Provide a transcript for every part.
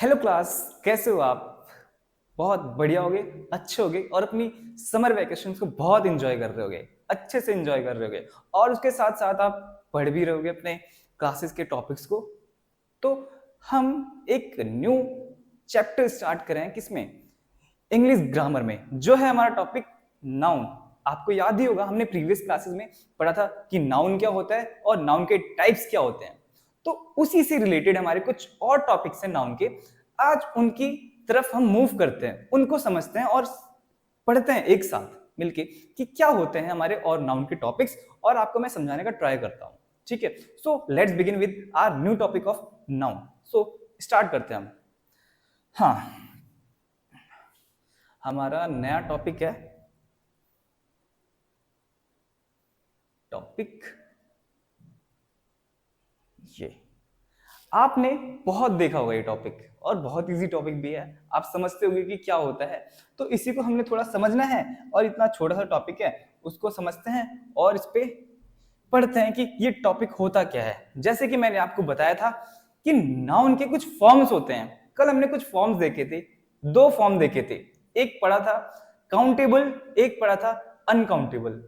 Hello class, कैसे हो आप? बहुत बढ़िया होगे, अच्छे होगे और अपनी समर वेकेशन को बहुत एंजॉय कर रहे होगे, अच्छे से एंजॉय कर रहे होगे और उसके साथ साथ आप पढ़ भी रहोगे अपने क्लासेस के टॉपिक्स को। तो हम एक न्यू चैप्टर स्टार्ट करें, किसमें? इंग्लिश ग्रामर में। जो है हमारा टॉपिक नाउन। आपको याद ही होगा, हमने प्रीवियस क्लासेस में पढ़ा था कि नाउन क्या होता है और नाउन के टाइप्स क्या होते हैं। तो उसी से रिलेटेड हमारे कुछ और टॉपिक्स हैं नाउन के। आज उनकी तरफ हम मूव करते हैं, उनको समझते हैं और पढ़ते हैं एक साथ मिलके कि क्या होते हैं हमारे और नाउन के टॉपिक्स, और आपको मैं समझाने का ट्राई करता हूं। ठीक है, so let's begin with our new topic of noun. So start करते हैं हम। हाँ, हमारा नया टॉपिक है, टॉपिक ये आपने बहुत देखा होगा ये टॉपिक, और बहुत इजी टॉपिक भी है, आप समझते होंगे कि क्या होता है। तो इसी को हमने थोड़ा समझना है और इतना छोटा सा टॉपिक है, उसको समझते हैं और इस पे पढ़ते हैं कि ये टॉपिक होता क्या है। जैसे कि मैंने आपको बताया था कि नाउन के कुछ फॉर्म्स होते हैं। कल हमने कुछ फॉर्म्स देखे थे, दो फॉर्म देखे थे। एक पढ़ा था काउंटेबल, एक पढ़ा था अनकाउंटेबल।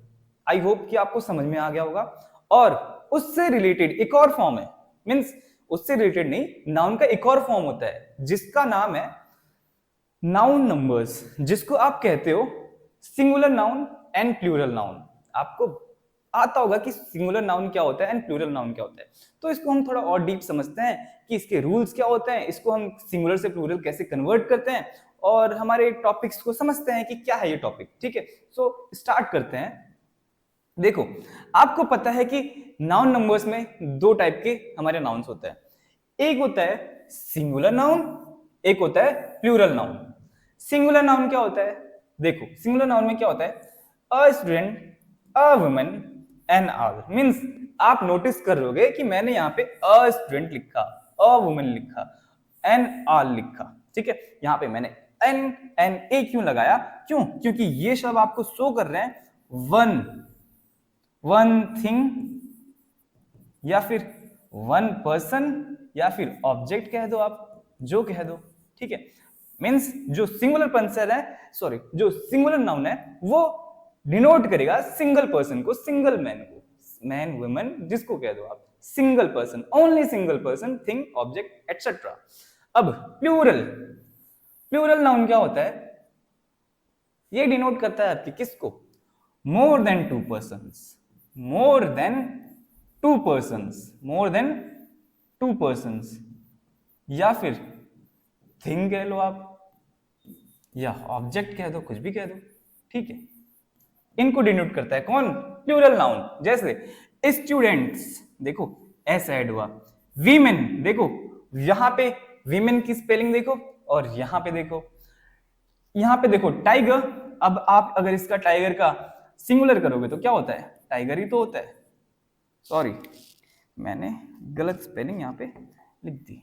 आई होप कि आपको समझ में आ गया होगा। और उससे रिलेटेड एक और फॉर्म है, मीन्स उससे रिलेटेड नहीं, नाउन का एक और फॉर्म होता है जिसका नाम है नाउन नंबर्स, जिसको आप कहते हो singular noun and plural noun. आपको आता होगा कि सिंगुलर नाउन क्या होता है एंड प्लूरल नाउन क्या होता है। तो इसको हम थोड़ा और डीप समझते हैं कि इसके रूल्स क्या होते हैं, इसको हम सिंगुलर से प्लूरल कैसे कन्वर्ट करते हैं, और हमारे टॉपिक्स को समझते हैं कि क्या है ये टॉपिक। ठीक है, सो स्टार्ट करते हैं। देखो, आपको पता है कि नाउन नंबर्स में दो टाइप के हमारे नाउन्स होते हैं। एक होता है सिंगुलर नाउन, एक होता है प्लूरल नाउन। सिंगुलर नाउन क्या होता है? देखो, सिंगुलर नाउन में क्या होता है? A student, a woman, an owl. Means आप नोटिस कर रहोगे कि मैंने यहाँ पे अ स्टूडेंट लिखा, अ वुमन लिखा, एन ऑल लिखा। ठीक है, यहाँ पे मैंने एन एन ए क्यों लगाया? क्यों? क्योंकि ये शब्द आपको शो कर रहे हैं वन थिंग, या फिर वन पर्सन, या फिर ऑब्जेक्ट कह दो, आप जो कह दो। ठीक है, मीन्स जो सिंगुलर पर्सन है, सॉरी, जो सिंगुलर नाउन है वो डिनोट करेगा सिंगल पर्सन को, सिंगल मैन को, मैन वुमन जिसको कह दो आप, single person, only single person, thing, object etcetera. अब प्लूरल, प्लूरल नाउन क्या होता है? ये डिनोट करता है आपकी किसको? More than to persons, more than to persons, more than to persons, या फिर थिंग कह लो आप, या ऑब्जेक्ट कह दो, कुछ भी कह दो। ठीक है, इनको डिनोट करता है कौन? Plural noun. जैसे स्टूडेंट्स, देखो एस ऐड हुआ। वीमेन, देखो यहां पे वीमेन की स्पेलिंग देखो, और यहां पे देखो, यहां पे देखो टाइगर। अब आप अगर इसका टाइगर का सिंगुलर करोगे तो क्या होता है? टाइगर ही तो होता है। सॉरी, मैंने गलत स्पेलिंग यहां पे लिख दी।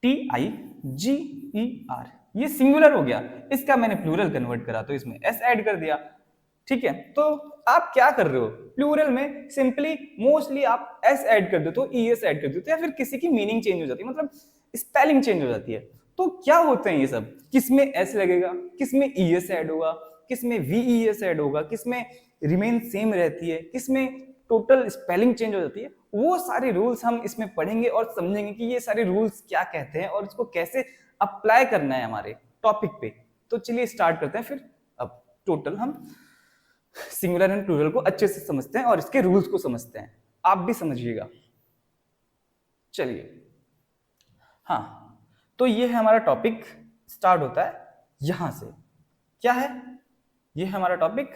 TIGER, ये सिंगुलर हो गया, इसका मैंने प्लूरल कन्वर्ट करा तो इसमें एस ऐड कर दिया। ठीक है, तो आप क्या कर रहे हो? प्लूरल में सिंपली मोस्टली आप एस ऐड कर देते हो, ईएस ऐड कर देते हो, या फिर किसी की मीनिंग चेंज हो जाती है, मतलब स्पेलिंग चेंज हो जाती है। तो क्या होते हैं ये सब? किसमें एस लगेगा, किसमें ईएस ऐड होगा, किसमें वीईएस ऐड होगा, किसमें रिमेन सेम रहती है, किसमें टोटल स्पेलिंग चेंज हो जाती है। वो सारे रूल्स हम इसमें पढ़ेंगे और समझेंगे कि ये सारे रूल्स क्या कहते हैं और इसको कैसे अप्लाई करना है हमारे टॉपिक पे। तो चलिए स्टार्ट करते हैं फिर। अब टोटल हम सिंगुलर एंड प्लूरल को अच्छे से समझते हैं और इसके रूल्स को समझते हैं, आप भी समझिएगा। चलिए, हाँ, तो ये है हमारा टॉपिक, स्टार्ट होता है यहां से। क्या है ये? है हमारा टॉपिक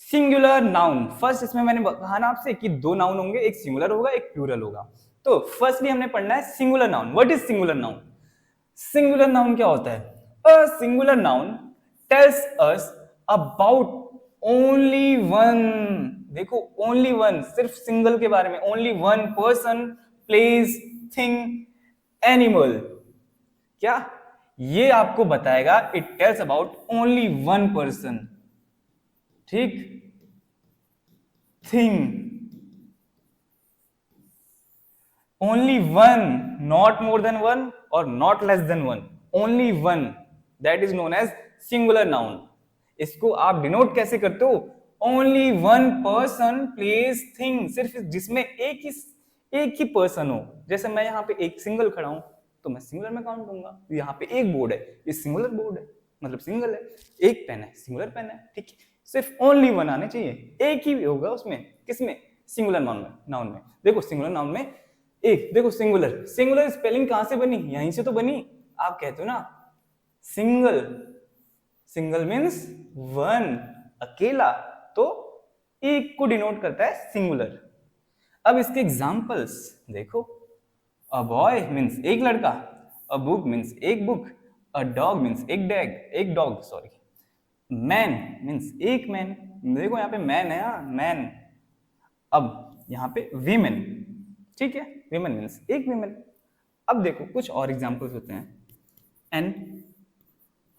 सिंगुलर नाउन। फर्स्ट इसमें मैंने कहा ना आपसे कि दो नाउन होंगे, एक सिंगुलर होगा एक प्लूरल होगा। तो फर्स्टली हमने पढ़ना है singular noun. What is singular noun? Singular noun क्या होता है? A singular noun tells us about only one, देखो ओनली वन, सिर्फ सिंगल के बारे में, only one person, place, thing, animal. क्या ये आपको बताएगा? It tells about only one person, ठीक, thing, only one, not more than one और not less than one, only one, that is known as singular noun. इसको आप denote कैसे करते हो? Only one person place thing, सिर्फ जिसमें एक ही पर्सन हो। जैसे मैं यहाँ पे एक सिंगल खड़ा हूं तो मैं सिंगुलर में काउंट दूंगा। यहाँ पे एक बोर्ड है, ये सिंगुलर बोर्ड है, मतलब सिंगल है। एक पेन है, सिंगुलर पेन है, ठीक है। सिर्फ ओनली वन आने चाहिए, एक ही होगा उसमें। किसमें? सिंगुलर नाउन में। देखो सिंगुलर नाउन में एक, देखो सिंगुलर, सिंगुलर स्पेलिंग कहां से बनी? यहीं से तो बनी। आप कहते हो ना सिंगल, सिंगल मीन्स वन, अकेला, तो एक को डिनोट करता है सिंगुलर। अब इसके एग्जांपल्स देखो। अ बॉय मीन्स एक लड़का, अ बुक मीन्स एक बुक, अ डॉग मीन्स एक डॉग सॉरी, मैन मीन्स एक मैन। देखो यहाँ पे मैन है, मैन। अब यहाँ पे वीमेन, ठीक है, वीमेन मीन्स एक वीमेन। अब देखो कुछ और एग्जांपल्स होते हैं। एन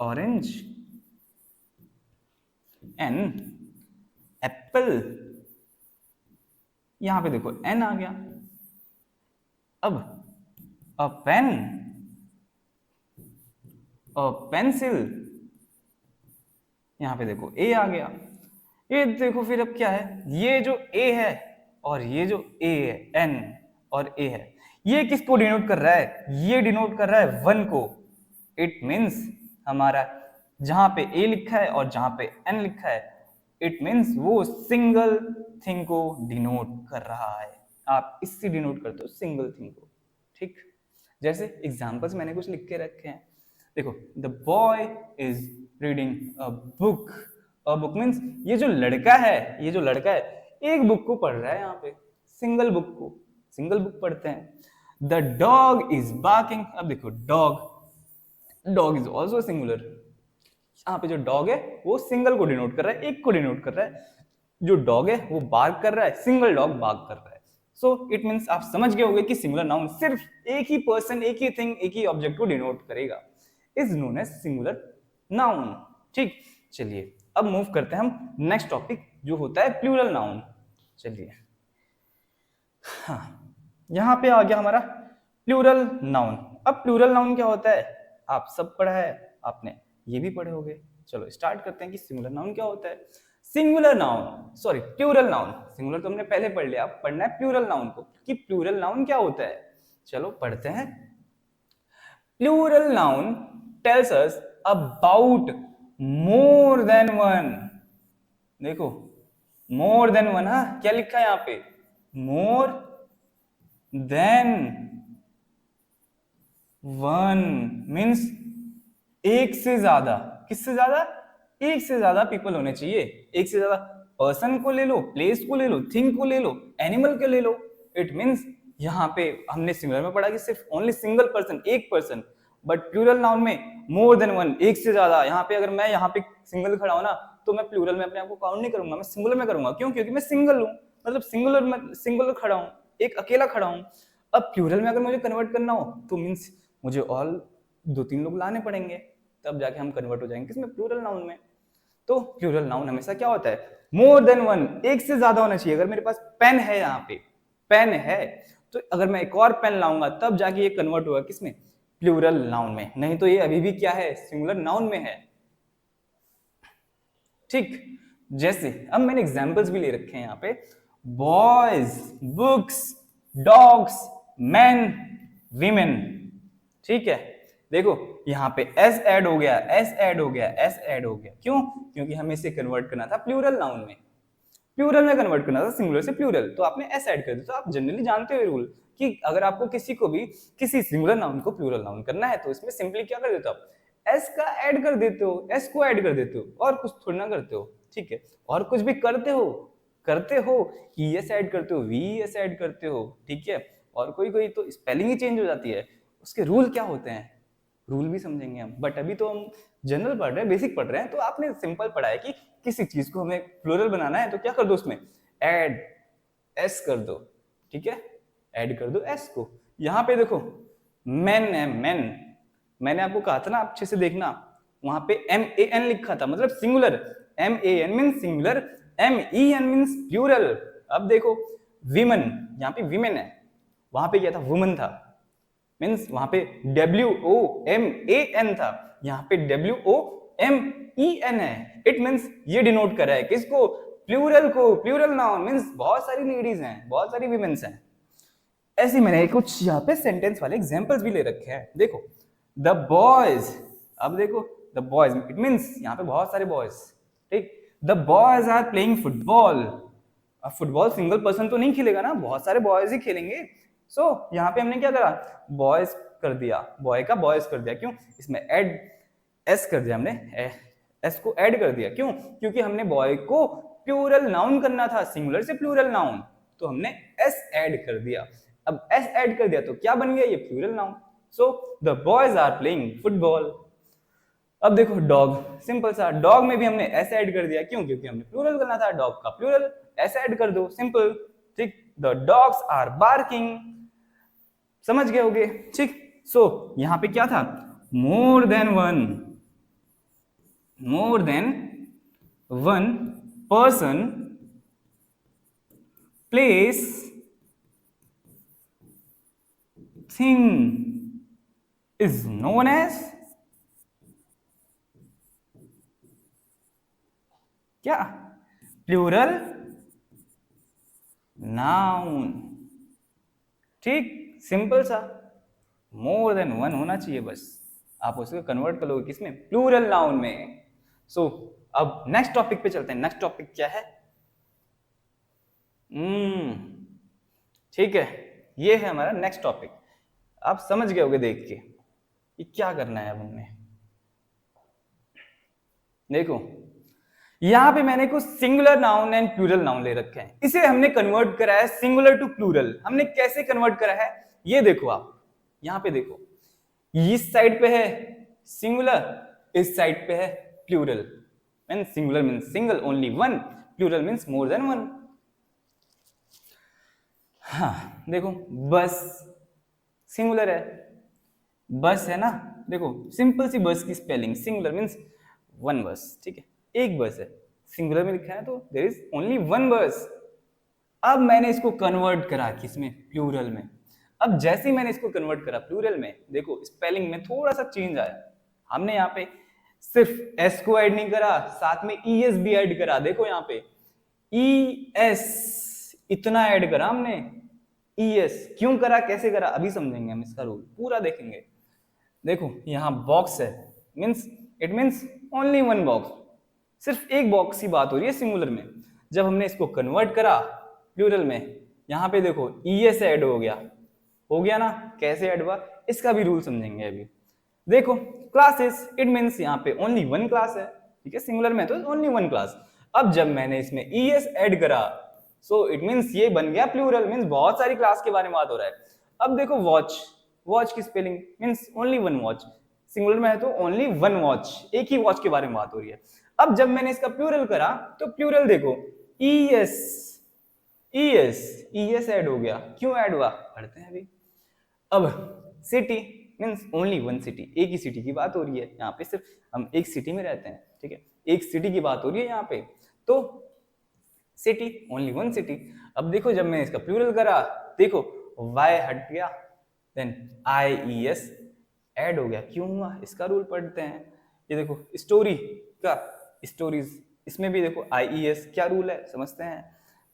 ऑरेंज, एन एप्पल, यहां पे देखो एन आ गया। अब अ पेन, अ पेंसिल, यहां पे देखो ए आ गया। ये देखो फिर अब क्या है, ये जो ए है और ये जो ए है, एन और ए है, ये किसको डिनोट कर रहा है? ये डिनोट कर रहा है वन को। इट मीन्स हमारा जहां पे ए लिखा है और जहां पे एन लिखा है, इट मीन्स वो सिंगल थिंग को डिनोट कर रहा है। आप इससे डिनोट करते हो सिंगल थिंग को, ठीक। जैसे एग्जांपल्स मैंने कुछ लिख के रखे हैं। देखो, the boy is reading a book. A book means ये जो लड़का है, ये जो लड़का है एक बुक को पढ़ रहा है, यहाँ पे सिंगल बुक को, सिंगल बुक पढ़ते हैं। The dog is barking. अब देखो dog, dog is also singular. यहाँ पे जो डॉग है वो सिंगल को डिनोट कर रहा है, एक को डिनोट कर रहा है। जो डॉग है वो बार्क कर रहा है, सिंगल डॉग बार्क कर रहा है। सो इट मीन्स आप समझ गए होंगे कि सिंगुलर नाउन सिर्फ एक ही पर्सन, एक ही थिंग, एक ही ऑब्जेक्ट को डिनोट करेगा, is known as singular noun, ठीक। चलिए अब मूव करते हैं हम नेक्स्ट टॉपिक जो होता है प्लूरल नाउन। चलिए, हाँ, यहां पे आ गया हमारा प्लूरल नाउन। अब प्लूरल नाउन क्या होता है? आप सब पढ़ा है आपने, ये भी पढ़े होंगे। चलो स्टार्ट करते हैं कि सिंगुलर नाउन क्या होता है। Singular noun, sorry plural noun, singular तो हमने पहले पढ़ लिया, अब पढ़ना है प्लूरल नाउन को कि प्लूरल नाउन क्या होता है। चलो पढ़ते हैं। Plural noun tells us about more than one. देखो मोर देन वन, हाँ क्या लिखा है यहाँ पे? मोर देन वन मीन्स एक से ज्यादा। किससे ज्यादा? एक से ज्यादा पीपल होने चाहिए। एक से ज्यादा पर्सन को ले लो, प्लेस को ले लो, थिंग को ले लो, एनिमल को ले लो। इट मीन्स यहाँ पे हमने सिंगुलर में पढ़ा कि सिर्फ ओनली सिंगल पर्सन, एक पर्सन, बट प्लूरल नाउन में मोर देन वन, एक से ज्यादा। यहाँ पे अगर मैं यहाँ पे सिंगल खड़ा हूं ना तो मैं प्लूरल में अपने आप को काउंट नहीं करूंगा, मैं सिंगुलर में करूंगा। क्यों? क्योंकि मैं सिंगल हूं, मतलब सिंगुलर में सिंगुलर खड़ा हूं, एक अकेला खड़ा हूं। अब प्लूरल में अगर मुझे कन्वर्ट करना हो तो मीन्स मुझे और दो तीन लोग लाने पड़ेंगे, तब जाके हम कन्वर्ट हो जाएंगे किसमें? प्लूरल नाउन में। तो प्लूरल नाउन हमेशा क्या होता है? मोर देन वन, एक से ज्यादा होना चाहिए। अगर मेरे पास पेन है, यहाँ पे पेन है, तो अगर मैं एक और पेन लाऊंगा तब जाके ये कन्वर्ट होगा किसमें? प्लूरल नाउन में। नहीं तो ये अभी भी क्या है? सिंगुलर नाउन में है, ठीक। जैसे अब मैंने एग्जांपल्स भी ले रखे हैं यहाँ पे, boys, books, dogs, man, women, ठीक है। देखो यहाँ पे एस ऐड हो गया, एस ऐड हो गया, एस ऐड हो गया। क्यों? क्योंकि हमें इसे कन्वर्ट करना था प्लूरल नाउन में, प्लूरल में कन्वर्ट करना था सिंगुलर से प्लूरल, तो आपने एस ऐड कर दिया। तो आप जनरली जानते हो रूल कि अगर आपको किसी को भी किसी सिंगुलर नाउन को प्लूरल नाउन करना है तो इसमें सिंपली क्या कर देते हो आप? एस का ऐड कर देते हो, एस को ऐड कर देते हो, और कुछ थोड़ी ना करते हो, ठीक है। और कुछ भी करते हो ई एस ऐड करते हो, वी एस ऐड करते हो, ठीक है। और कोई कोई तो स्पेलिंग ही चेंज हो जाती है। उसके रूल क्या होते हैं, रूल भी समझेंगे हम, बट अभी तो हम जनरल पढ़ रहे हैं, बेसिक पढ़ रहे हैं। तो आपने सिंपल पढ़ा है कि किसी चीज को हमें प्लूरल बनाना है तो क्या कर दो, उसमें ऐड एस कर दो, ठीक है, ऐड कर दो एस को। यहाँ पे देखो मैन है, मैन, मैंने आपको कहा था ना, आप अच्छे से देखना, वहां पे एम ए एन लिखा था, मतलब singular. M A N mean singular, M E N means plural. अब देखो विमन, यहाँ पे विमेन है, वहां पे क्या था, वुमन था, मीन्स वहां पे WOMAN था, यहाँ पे WOMEN है। इट मीन्स ये डिनोट कर रहा है किसको, प्लूरल को, प्लूरल नाउन मीन्स बहुत सारी लेडीज हैं, बहुत सारी वीमेन्स हैं। ऐसे मैंने कुछ यहाँ पे सेंटेंस वाले एग्जांपल्स भी ले रखे हैं। देखो द बॉयज, अब देखो द बॉयज इट मीन्स यहाँ पे बहुत सारे बॉयज, ठीक, the boys are playing football. अब फुटबॉल सिंगल पर्सन तो नहीं खेलेगा ना, बहुत सारे बॉयज ही खेलेंगे। सो यहाँ पे हमने क्या करा, बॉयज कर दिया, बॉय का बॉयज कर दिया, क्यों, इसमें एड एस कर दिया हमने, एस को ऐड कर दिया, क्यों, क्योंकि हमने बॉय को प्लूरल नाउन करना था, सिंगुलर से प्लूरल नाउन, तो हमने एस ऐड कर दिया। अब एस ऐड कर दिया तो क्या बन गया, ये plural noun. So the boys are playing football. अब देखो डॉग, सिंपल सा, डॉग में भी हमने एस ऐड कर दिया, क्यों, क्योंकि हमने प्लूरल करना था, डॉग का प्लूरल, एस ऐड कर दो, सिंपल, ठीक। द डॉग्स आर बार्किंग, समझ गए होगे, ठीक। सो यहां पे क्या था, more than one, more than one person place thing is known as क्या, प्लूरल नाउन, ठीक, सिंपल सा, मोर देन वन होना चाहिए बस, आप उसको कन्वर्ट कर लोगे किसमें, प्लूरल नाउन में। सो अब नेक्स्ट टॉपिक पे चलते हैं। नेक्स्ट टॉपिक क्या है, ठीक है, ये है हमारा नेक्स्ट टॉपिक। आप समझ गए होगे देख के ये क्या करना है अब हमने। देखो यहां पे मैंने कुछ singular noun and plural noun ले रखे हैं, इसे हमने कन्वर्ट करा है सिंगुलर टू प्लूरल। हमने कैसे कन्वर्ट करा है ये देखो, आप यहां पे देखो, इस साइड पे है सिंगुलर, इस साइड पे है plural. Mean singular means single, only one, plural means more than one. हाँ देखो बस सिंगुलर है, बस है ना, देखो सिंपल सी बस की स्पेलिंग, सिंगुलर मीन्स वन बस, ठीक है, एक बस है, सिंगुलर में लिखा है तो देयर इज ओनली वन बस। अब मैंने इसको कन्वर्ट करा किसमें, प्लूरल में। अब जैसे ही मैंने इसको कन्वर्ट करा प्लूरल में, देखो स्पेलिंग में थोड़ा सा चेंज आया। हमने यहाँ पे सिर्फ एस को ऐड नहीं करा, साथ में ई एस भी ऐड करा। देखो यहाँ पे ई एस इतना ऐड करा हमने, ई एस क्यों करा, कैसे करा, अभी समझेंगे हम, इसका रूल पूरा देखेंगे। देखो यहाँ बॉक्स है, means it means only one box, सिर्फ एक बॉक्स की बात हो रही है सिंगुलर में। जब हमने इसको कन्वर्ट करा प्लूरल में, यहाँ पे देखो ई एस ऐड हो गया ना, कैसे ऐड हुआ इसका भी रूल समझेंगे अभी। देखो क्लासेस, इट मीन्स यहाँ पे ओनली वन क्लास है, ठीक है, सिंगुलर में तो ओनली वन क्लास। अब जब मैंने इसमें ई एस ऐड करा, सो इट मीन्स ये बन गया प्लूरल, मीन्स बहुत सारी क्लास के बारे में बात हो रहा है। अब देखो वॉच, वॉच की spelling means only one watch, singular में है तो ओनली वन वॉच, एक ही वॉच के बारे में बात हो रही है। अब जब मैंने इसका प्लूरल करा तो प्लूरल देखो ई एस, ई एस, ई एस ऐड हो गया, क्यों ऐड हुआ पढ़ते हैं अभी। अब city means only one city, एक ही सिटी की बात हो रही है यहाँ पे, सिर्फ हम एक सिटी में रहते हैं, ठीक है, एक सिटी की बात हो रही है यहाँ पे, तो सिटी ओनली वन सिटी। अब देखो जब मैं इसका प्लूरल करा, देखो वाई हट गया, then I E S add हो गया, क्यों हुआ इसका रूल पढ़ते हैं। ये देखो स्टोरी का, स्टोरीज, इसमें भी देखो आई ई एस क्या रूल है समझते हैं।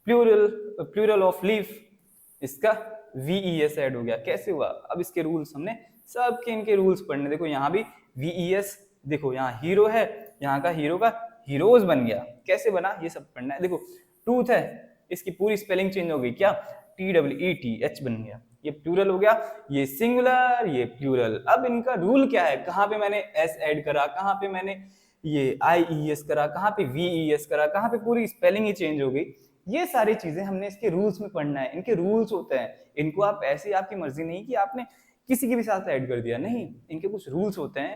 प्लूरल, प्लूरल ऑफ लीफ, इसका वी ई एस ऐड हो गया, कैसे हुआ, अब इसके रूल्स हमने सबके इनके रूल्स पढ़ने। देखो यहाँ भी वी ई एस, देखो यहाँ हीरो है, यहाँ का हीरो का हीरोज बन गया, कैसे बना ये सब पढ़ना है। देखो टूथ है, इसकी पूरी स्पेलिंग चेंज हो गई, क्या, T W E T H बन गया, ये प्लूरल हो गया, ये सिंगुलर, ये प्लूरल। अब इनका रूल क्या है, कहाँ पे मैंने एस ऐड करा, कहाँ पे मैंने ये आई ई एस करा, कहाँ पे वी ई एस करा, कहाँ पे पूरी स्पेलिंग ही चेंज हो गई, ये सारी चीजें हमने इसके रूल्स में पढ़ना है। इनके रूल्स होते हैं, इनको आप ऐसे, आपकी मर्जी नहीं कि आपने किसी के भी साथ ऐड कर दिया, नहीं, इनके कुछ रूल्स होते हैं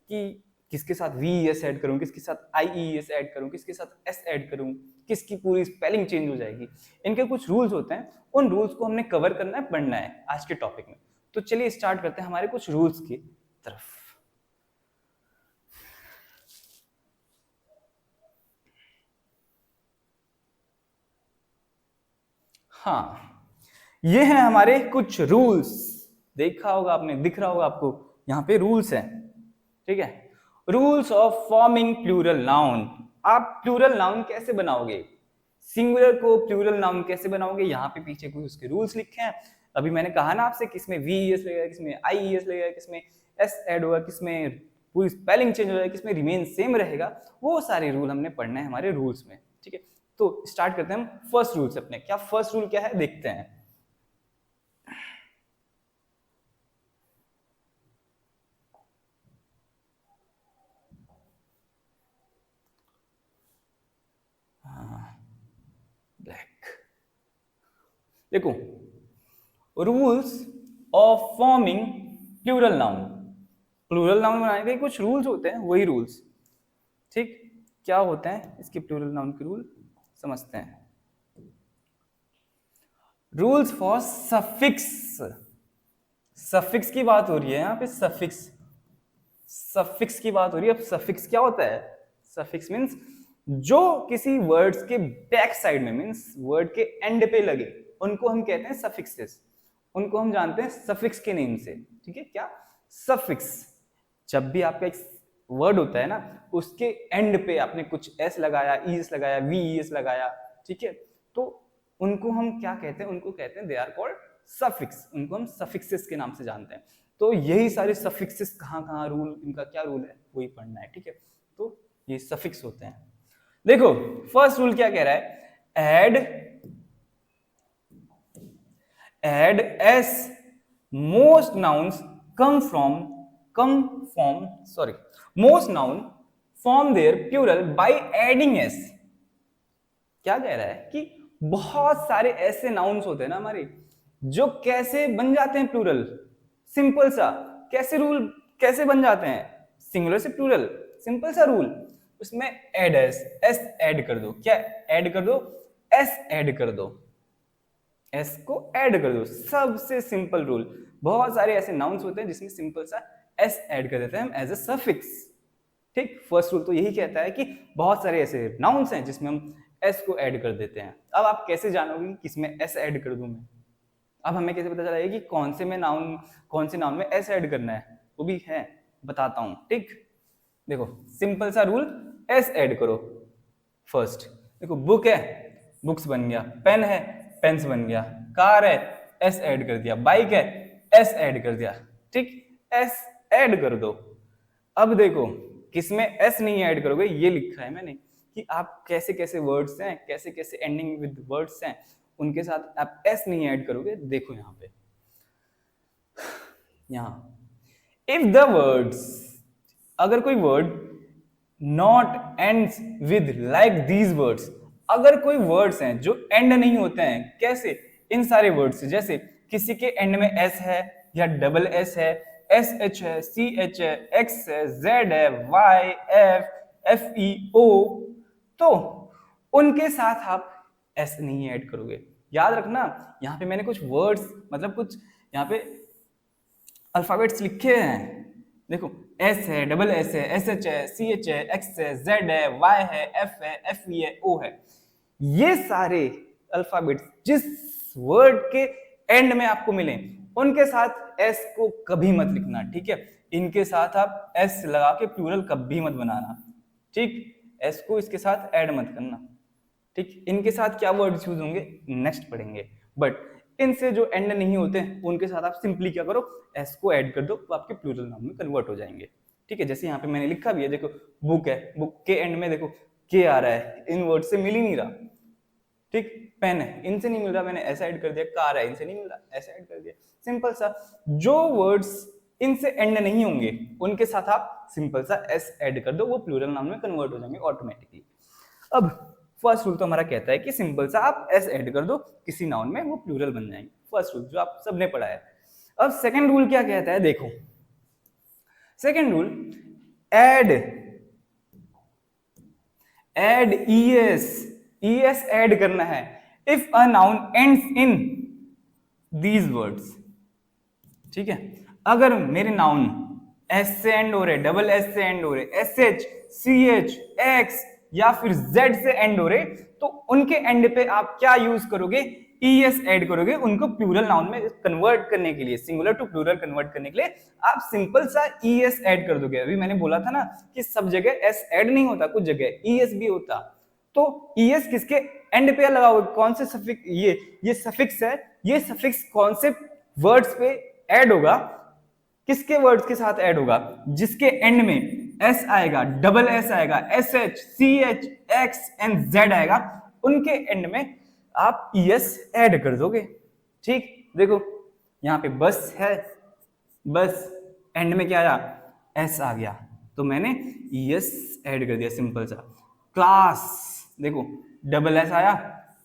कि किसके साथ वी एस ऐड करूं, किसके साथ आई ई एस ऐड करूं, किसके साथ एस ऐड करूं, किसकी पूरी स्पेलिंग चेंज हो जाएगी। इनके कुछ रूल्स होते हैं, उन रूल्स को हमने कवर करना है, पढ़ना है आज के टॉपिक में। तो चलिए स्टार्ट करते हैं हमारे कुछ रूल्स की तरफ। हाँ ये हैं हमारे कुछ रूल्स। देखा होगा आपने, दिख रहा होगा आपको, यहाँ पे रूल्स हैं, ठीक है। Rules of forming plural noun. आप प्लूरल नाउन कैसे बनाओगे, सिंगुलर को प्लूरल नाउन कैसे बनाओगे, यहाँ पे पीछे कुछ उसके रूल्स लिखे हैं। अभी मैंने कहा ना आपसे, किसमें वीएस लगेगा, किसमें आईईएस लगेगा, किसमें एस ऐड होगा, किसमें पूरी स्पेलिंग चेंज हो जाएगा, किसमें रिमेन सेम रहेगा, वो सारे रूल हमने पढ़ना है हमारे रूल्स में, ठीक है। तो स्टार्ट करते हैं हम फर्स्ट रूल से अपने। क्या फर्स्ट रूल क्या है देखते हैं। ब्लैक, देखो, rules of forming plural noun. Plural noun बनाने के कुछ रूल्स होते हैं, वही रूल्स, ठीक। क्या होते हैं इसके प्लूरल नाउन के रूल, समझते हैं। Rules for suffix. सफिक्स की बात हो रही है यहाँ पे, सफिक्स, सफिक्स की बात हो रही है। अब सफिक्स क्या होता है, सफिक्स मीन्स जो किसी वर्ड्स के बैक साइड में, मीन्स वर्ड के एंड पे लगे, उनको हम कहते हैं सफिक्सेस। उनको हम जानते हैं सफिक्स के नेम से, ठीक है। क्या, सफिक्स। जब भी आपका एक वर्ड होता है ना, उसके एंड पे आपने कुछ एस लगाया, ईएस लगाया, वीएस लगाया, ठीक है, तो उनको हम क्या कहते हैं, उनको कहते हैं दे आर कॉल्ड सफिक्स। उनको हम सफिक्सेस के नाम से जानते हैं। तो यही सारे सफिक्सेस कहाँ कहाँ रूल, इनका क्या रूल है, वही पढ़ना है, ठीक है। तो ये सफिक्स होते हैं। देखो फर्स्ट रूल क्या कह रहा है, add S most nouns come from most noun form their plural by adding s। क्या कह रहा है कि बहुत सारे ऐसे नाउन्स होते हैं ना हमारे, जो कैसे बन जाते हैं प्लूरल। सिंपल सा, कैसे रूल, कैसे बन जाते हैं सिंगुलर से प्लूरल, सिंपल सा रूल। उसमें एड एस, एस ऐड कर दो, क्या ऐड कर दो, एस ऐड कर दो, एस को ऐड कर दो, सबसे सिंपल रूल। बहुत सारे ऐसे नाउन्स होते हैं जिसमें सिंपल सा एस ऐड कर देते हैं हम एज ए सफिक्स, ठीक। फर्स्ट रूल तो यही कहता है कि बहुत सारे ऐसे नाउन्स हैं जिसमें हम एस को ऐड कर देते हैं। अब आप कैसे जानोगे कि किसमें एस ऐड कर दूं मैं, अब हमें कैसे पता चलेगा कि कौन से नाउन में एस ऐड करना है, वो भी है, बताता हूं, ठीक। देखो सिंपल सा रूल, एस ऐड करो फर्स्ट। देखो बुक है, बुक्स बन गया, पेन है, पेन्स बन गया, कार है, एस ऐड कर दिया, बाइक है, एस ऐड कर दिया, ठीक, एस ऐड कर दो। अब देखो किसमें एस नहीं ऐड करोगे, ये लिखा है मैंने कि आप कैसे कैसे वर्ड्स हैं, कैसे कैसे एंडिंग विद वर्ड्स हैं, उनके साथ आप एस नहीं ऐड करोगे। देखो यहां पे, यहां इफ द वर्ड्स, अगर कोई word not ends with like these words, अगर कोई वर्ड्स हैं जो एंड नहीं होते हैं, कैसे, इन सारे वर्ड्स से, जैसे किसी के एंड में एस है या डबल एस है, एस एच है, सी एच है, एक्स है, जेड है, वाई, एफ, एफ ई ओ, तो उनके साथ आप एस नहीं ऐड करोगे। याद रखना, यहाँ पे मैंने कुछ वर्ड्स, मतलब कुछ यहाँ पे अल्फाबेट्स लिखे हैं। देखो एस है, डबल एस है, एस एच है, सी एच है, एक्स है, जेड है, वाई है, एफ ई है, ओ है। ये सारे अल्फाबेट्स जिस वर्ड के एंड में आपको मिले, उनके साथ एस को कभी मत लिखना, ठीक है। इनके साथ आप एस लगा के प्लूरल कभी मत बनाना, ठीक। एस को इसके साथ ऐड मत करना, ठीक। इनके साथ क्या वर्ड्स यूज होंगे नेक्स्ट पढ़ेंगे, बट इनसे जो एंड नहीं होते हैं उनके साथ आप सिंपली क्या करो, एस को ऐड कर दो, तो आपके प्लूरल नाउन में कन्वर्ट हो जाएंगे, ठीक है। जैसे यहाँ पे मैंने लिखा भी है, देखो बुक है, बुक के एंड में देखो के आ रहा है, इन वर्ड से मिल ही नहीं रहा, ठीक। पेन है, इनसे नहीं मिल रहा, मैंने ऐसा ऐड कर दिया, कार है, इनसे नहीं मिल रहा, ऐसा ऐड कर दिया, सिंपल सा। जो वर्ड्स इनसे एंड नहीं होंगे उनके साथ आप सिंपल सा एस ऐड कर दो, वो प्लूरल नाउन में कन्वर्ट हो जाएंगे ऑटोमेटिकली। अब फर्स्ट रूल तो हमारा कहता है कि सिंपल सा आप एस ऐड कर दो किसी नाउन में, वो प्लूरल बन जाएंगे, फर्स्ट रूल जो आप सबने पढ़ा है। अब सेकंड रूल क्या कहता है, देखो second rule, add E S add करना है if a noun ends in these words, ठीक है। अगर मेरे नाउन एस से एंड हो रहे, डबल एस से एंड हो रहे, S H, C H, X या फिर जेड से एंड हो रहे, तो उनके एंड पे आप क्या यूज करोगे, ईएस ऐड करोगे उनको प्लूरल नाउन में कन्वर्ट करने के लिए, सिंगुलर टू प्लूरल कन्वर्ट करने के लिए आप सिंपल सा ईएस ऐड कर दोगे। अभी मैंने बोला था ना कि सब जगह एस ऐड नहीं होता, कुछ जगह ईएस भी होता। तो ईएस किसके एंड पे लगाओगे, कौन से सफिक्स, ये सफिक्स है, ये सफिक्स कौन से वर्ड्स पे ऐड होगा, किसके वर्ड्स के साथ ऐड होगा, जिसके एंड में एस आएगा, डबल एस आएगा, S H, C H, X and Z आएगा, उनके एंड में आप ईएस ऐड कर दोगे। ठीक, देखो यहां पे बस है, बस एंड में क्या आया, एस आ गया, तो मैंने ईएस ऐड कर दिया, सिंपल सा। क्लास, देखो डबल एस आया,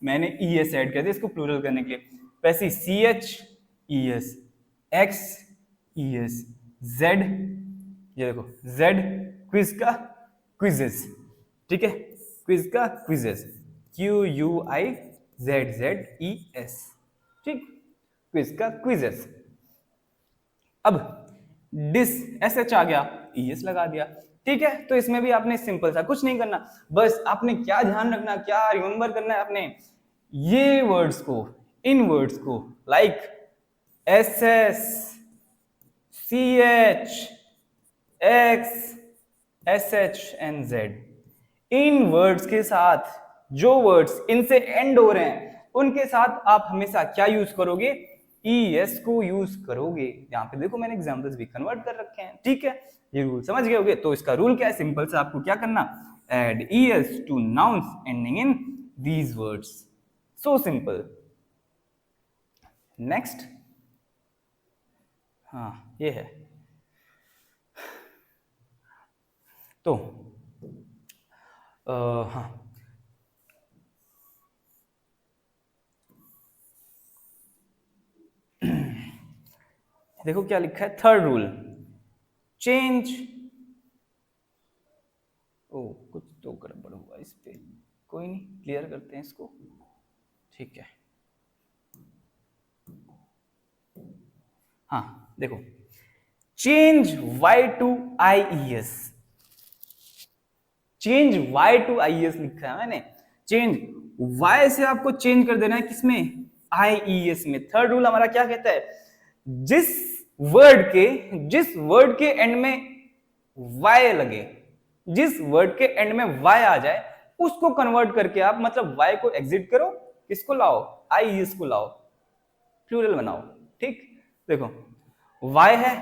मैंने ईएस ऐड कर दिया इसको प्लूरल करने के लिए। वैसे C H E S, X E S, Z, ये देखो जेड क्विज का क्विजेस, ठीक है, क्विज का quizzes, Q U I Z Z E S, ठीक, क्विज का क्विजेस। अब डिस एस एच आ गया, ईएस लगा दिया, ठीक है। तो इसमें भी आपने सिंपल सा कुछ नहीं करना, बस आपने क्या ध्यान रखना, क्या रिमेंबर करना है आपने, ये वर्ड्स को, इन वर्ड्स को like S S, C H, X, S H and Z, इन वर्ड्स के साथ, जो वर्ड्स इनसे एंड हो रहे हैं उनके साथ आप हमेशा क्या यूज करोगे, ईएस को यूज करोगे। यहां पे देखो मैंने एग्जांपल्स भी कन्वर्ट कर रखे हैं, ठीक है, ये रूल समझ गए होगे। तो इसका रूल क्या है, सिंपल से आपको क्या करना, add E S to nouns ending in these words, so simple. Next, हाँ ये है, तो हाँ देखो क्या लिखा है, थर्ड रूल, चेंज, ओ कुछ तो गड़बड़ हुआ इस पे, कोई नहीं, क्लियर करते हैं इसको, ठीक है। हाँ देखो, change Y to I E S, change Y to I S लिखा है मैंने, चेंज वाई से आपको चेंज कर देना है किसमें, आई ई एस में। थर्ड रूल हमारा क्या कहता है, जिस वर्ड के एंड में वाई लगे, जिस वर्ड के एंड में वाई आ जाए उसको कन्वर्ट करके आप, मतलब वाई को एग्जिट करो, किसको लाओ, आई ई एस को लाओ, प्लूरल बनाओ, ठीक। देखो वाई है,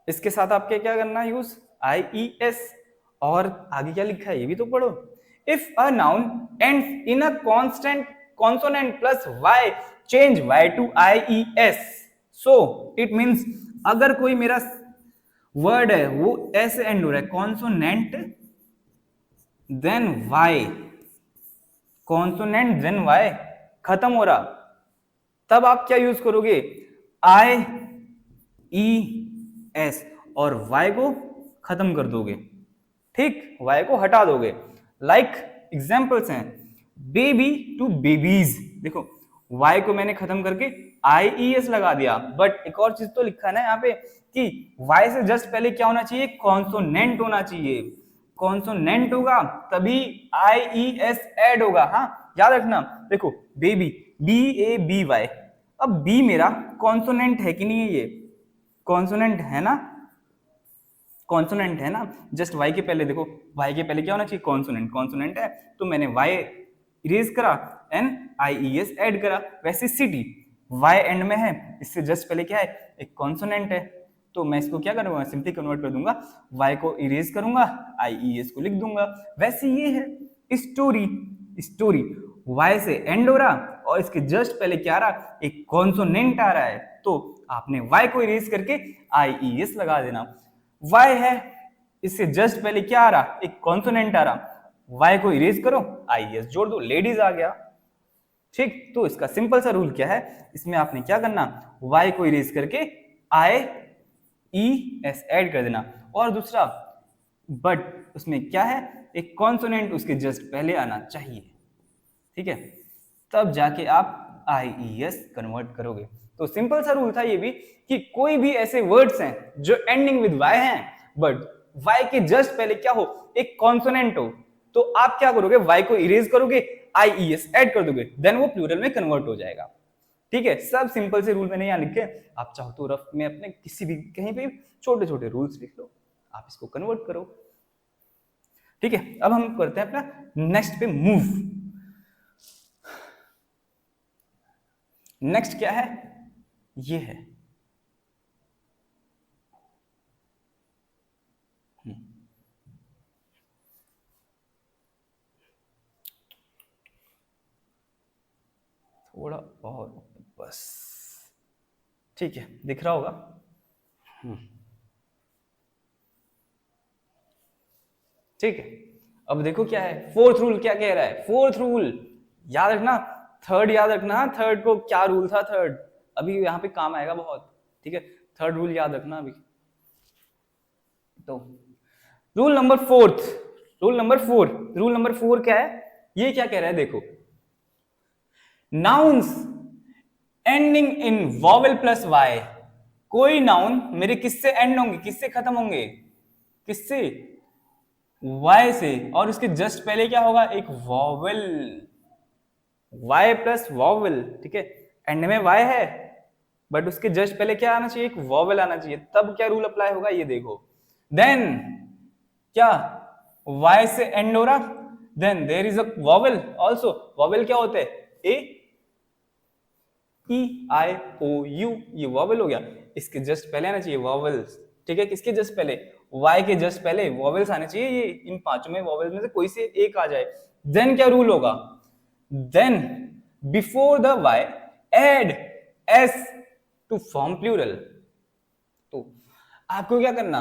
इसके साथ आपके क्या करना है, यूज आई ई एस, और आगे क्या लिखा है ये भी तो पढ़ो, if a noun ends in a constant consonant plus Y, change Y to I E S, so it means अगर कोई मेरा वर्ड है वो ऐसे एंड हो रहा है, consonant then Y, consonant then Y खत्म हो रहा, तब आप क्या यूज करोगे, आई ई एस, और वाई को खत्म कर दोगे, ठीक, वाई को हटा दोगे। लाइक एग्जांपल्स हैं, बेबी टू बेबीज, देखो वाई को मैंने खत्म करके आई ई एस लगा दिया, बट एक और चीज तो लिखा है ना यहाँ पे कि वाई से जस्ट पहले क्या होना चाहिए, कॉन्सोनेंट होना चाहिए, कॉन्सोनेंट होगा तभी आई ई एस ऐड होगा, हाँ याद रखना। देखो baby, B A B Y, अब बी मेरा कॉन्सोनेंट है कि नहीं है, ये कॉन्सोनेंट है ना, कॉन्सोनेंट है ना, जस्ट वाई के पहले देखो, वाई के पहले क्या होना चाहिए, कॉन्सोनेंट, कॉन्सोनेंट है तो मैंने वाई इरेज करा and I E S add करा। वैसे सिटी वाई एंड में है, इससे जस्ट पहले क्या है, एक कॉन्सोनेंट है, तो मैं इसको क्या करूंगा, सिंपली कन्वर्ट कर दूंगा, वाई को इरेज करूंगा, आई ई एस को लिख दूंगा। वैसे ये है स्टोरी, स्टोरी वाई से एंड हो रहा और इसके जस्ट पहले क्या आ रहा, एक कॉन्सोनेंट आ रहा है, तो आपने वाई को इरेज करके आई ई एस लगा देना। वाई है, इससे जस्ट पहले क्या आ रहा, एक कॉन्सोनेंट आ रहा, वाई को इरेज करो, आई एस जोड़ दो, लेडीज आ गया, ठीक। तो इसका सिंपल सा रूल क्या है, इसमें आपने क्या करना, वाई को इरेज करके आई ई एस ऐड कर देना, और दूसरा बट उसमें क्या है, एक कॉन्सोनेंट उसके जस्ट पहले आना चाहिए, ठीक है, तब जाके आप आई ई एस कन्वर्ट करोगे। तो सिंपल सा रूल था ये भी कि कोई भी ऐसे वर्ड्स हैं जो एंडिंग विद वाई हैं, बट वाई के जस्ट पहले क्या हो, एक कॉन्सोनेंट हो, तो आप क्या करोगे, वाई को इरेज करोगे, IES ऐड कर दोगे, देन वो प्लूरल में कन्वर्ट हो जाएगा। ठीक है, सब सिंपल से रूल मैंने यहाँ लिखे, आप चाहो तो रफ में अपने किसी भी कहीं पे छोटे छोटे रूल्स लिख लो, आप इसको कन्वर्ट करो। ठीक है, अब हम करते हैं अपना नेक्स्ट पे मूव। नेक्स्ट क्या है, ये है थोड़ा और बस, ठीक है, दिख रहा होगा। ठीक है, अब देखो क्या है, फोर्थ रूल क्या कह रहा है। फोर्थ रूल याद रखना, थर्ड याद रखना, थर्ड को क्या रूल था, थर्ड अभी यहाँ पे काम आएगा बहुत। ठीक है, थर्ड रूल याद रखना अभी। तो rule number fourth, rule number four क्या है, ये क्या कह रहा है देखो, nouns ending in vowel plus Y, कोई नाउन मेरे किससे एंड होंगे, किससे खत्म होंगे, किससे, वाई से, और उसके जस्ट पहले क्या होगा, एक वॉवेल, वाई प्लस वॉवेल। ठीक है, एंड में वाई है बट उसके जस्ट पहले क्या आना चाहिए, एक वॉवेल आना चाहिए, तब क्या रूल अप्लाई होगा ये देखो। देन क्या, वाई से एंड हो रहा, then there is a vowel also, vowel क्या होते हैं, ए EIOU, ये वॉवेल हो गया, इसके जस्ट पहले आना चाहिए वॉवेल्स। ठीक है, किसके जस्ट पहले, वाई के जस्ट पहले वॉवेल्स आने चाहिए, ये इन पांचों में वॉवेल्स में से कोई से एक आ जाए। देन क्या रूल होगा, then before the Y add S to form plural. तो आपको क्या करना,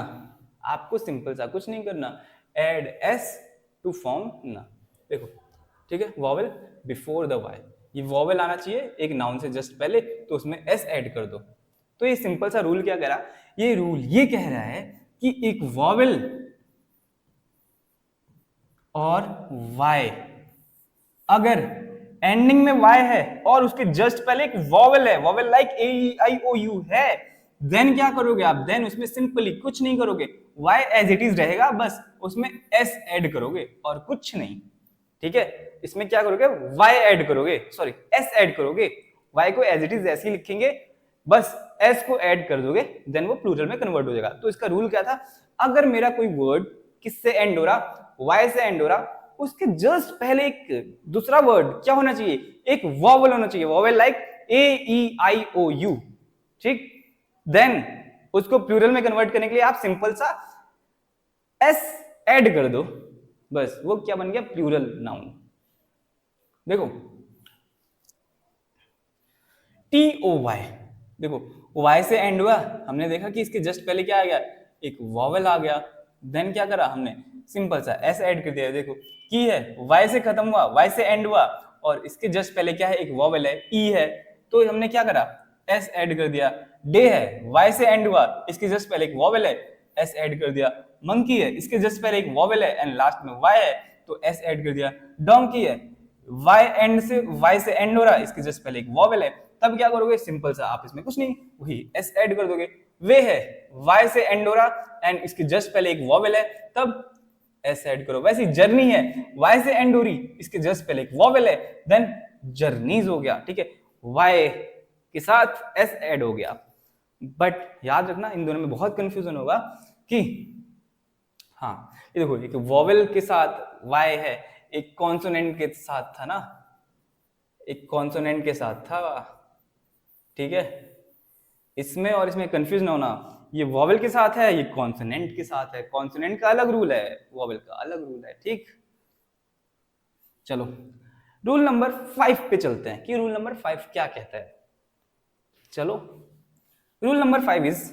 आपको सिंपल सा कुछ नहीं करना, एड एस टू फॉर्म ना, देखो ठीक है, वॉवेल बिफोर द वाई, ये वॉवेल आना चाहिए एक नाउन से जस्ट पहले, तो उसमें एस ऐड कर दो। तो ये सिंपल सा रूल क्या कह रहा, ये रूल ये कह रहा है कि एक वॉवेल और वाई, अगर एंडिंग में वाई है और उसके जस्ट पहले एक वॉवेल है, वॉवेल लाइक AEIOU है, देन क्या करोगे आप, देन उसमें सिंपली कुछ नहीं करोगे, वाई एज इट इज रहेगा, बस उसमें एस ऐड करोगे और कुछ नहीं। ठीक है, इसमें क्या करोगे, y ऐड करोगे, सॉरी s ऐड करोगे, y को एज इट इज ऐसे ही लिखेंगे, बस s को ऐड कर दोगे, देन वो प्लूरल में कन्वर्ट हो जाएगा। तो इसका रूल क्या था, अगर मेरा कोई वर्ड किससे एंड हो रहा, y से एंड हो रहा, उसके जस्ट पहले एक दूसरा वर्ड क्या होना चाहिए, एक वॉवेल होना चाहिए, वॉवेल लाइक AEIOU। ठीक, देन उसको प्लूरल में कन्वर्ट करने के लिए आप सिंपल सा s ऐड कर दो, बस वो क्या बन गया, प्लूरल नाउन। देखो TOY, देखो Y से एंड हुआ, हमने देखा कि इसके जस्ट पहले क्या आ गया, एक वॉवेल आ गया, देन क्या करा हमने, सिंपल सा S ऐड कर दिया। देखो की है, Y से खत्म हुआ, Y से एंड हुआ, और इसके जस्ट पहले क्या है, एक वॉवेल है, E है, तो हमने क्या करा, S ऐड कर दिया। डे है, Y से एंड हुआ, इसके जस्ट पहले एक वॉवेल है, S ऐड कर दिया। मंकी है, इसके जस्ट पहले एक वॉवेल है एंड लास्ट में Y है, तो S ऐड कर दिया। डोंकी है, Y से एंड हो रहा है, इसके जस्ट पहले एक वॉवेल है, तब क्या करोगे, सिंपल सा आप इसमें कुछ नहीं, वही S ऐड कर दोगे। वे है, Y से एंड हो रहा एंड इसके जस्ट पहले एक वॉवेल है, तब S ऐड करो। वैसे जर्नी है, Y से एंड हो रही, इसके जस्ट पहले एक वॉवेल है, देन जर्नीज हो गया। ठीक है, Y के साथ S ऐड हो गया। बट याद रखना इन दोनों में बहुत कंफ्यूजन होगा कि हाँ ये देखो, एक वॉवेल के साथ Y है, एक कॉन्सोनेंट के साथ था ना, एक कॉन्सोनेंट के साथ था। ठीक है, इसमें और इसमें कंफ्यूज ना होना, ये वॉवेल के साथ है, ये कॉन्सोनेंट के साथ है, कॉन्सोनेंट का अलग रूल है, वॉवेल का अलग रूल है। ठीक, चलो रूल नंबर 5 पे चलते हैं कि रूल नंबर 5 क्या कहता है। चलो, rule number 5 is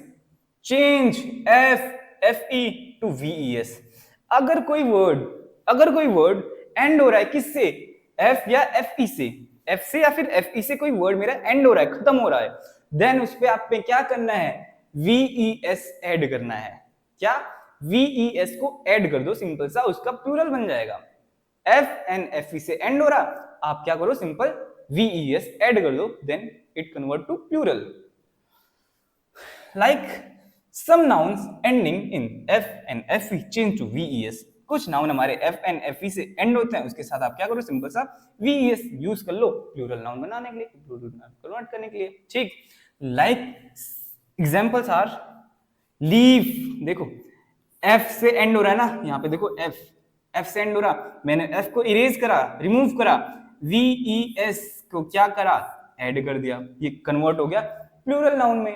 change FE to VES। अगर कोई वर्ड एंड हो रहा है किससे, F या FE से, F से या फिर FE से कोई वर्ड मेरा एंड हो रहा है, खत्म हो रहा है, देन उस पे आप पे क्या करना है, VES ऐड करना है। क्या, VES को ऐड कर दो, सिंपल सा उसका प्लूरल बन जाएगा। F एंड FE से एंड हो रहा, आप क्या करो, सिंपल VES ऐड कर दो, then it convert to plural. Like some nouns ending in F and FE change to VES, कुछ नाउन हमारे एफ एन एफ ई से एंड होते हैं, उसके साथ आप क्या करो, सिंपल सा वीईएस यूज कर लो प्लूरल नाउन बनाने के लिए, प्लूरल नाउन कन्वर्ट करने के लिए। ठीक, लाइक एग्जांपल्स आर लीव, देखो एफ से एंड हो रहा है ना, यहाँ पे देखो एफ से एंड हो रहा, मैंने एफ को इरेज करा, रिमूव करा, वीईएस को क्या करा, ऐड कर दिया, ये कन्वर्ट हो गया प्लूरल नाउन में।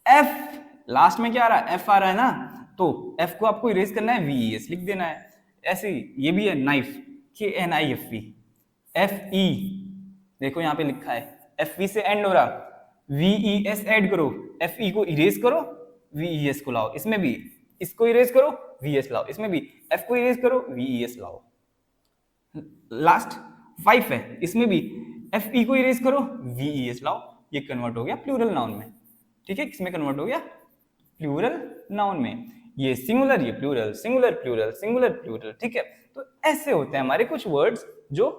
एफ लास्ट में क्या आ रहा है, एफ आ रहा है ना, तो एफ को आपको इरेज करना है, वीईएस लिख देना है। ऐसे ही ये भी है नाइफ, KNIFE, FE, देखो यहाँ पे लिखा है FE से एंड हो रहा, VES ऐड करो, FE को इरेज करो, VES को लाओ, इसमें भी इसको इरेज करो, VS लाओ, इसमें भी F को इरेज करो, VES लाओ। लास्ट 5 है, इसमें भी FE को इरेज करो, VES लाओ, ये कन्वर्ट हो गया प्लूरल नाउन में। ठीक है, किसमें कन्वर्ट हो गया, प्लूरल नाउन में। ये सिंगुलर, ये plural, singular plural, singular plural. ठीक है, तो ऐसे होते हैं हमारे कुछ वर्ड्स जो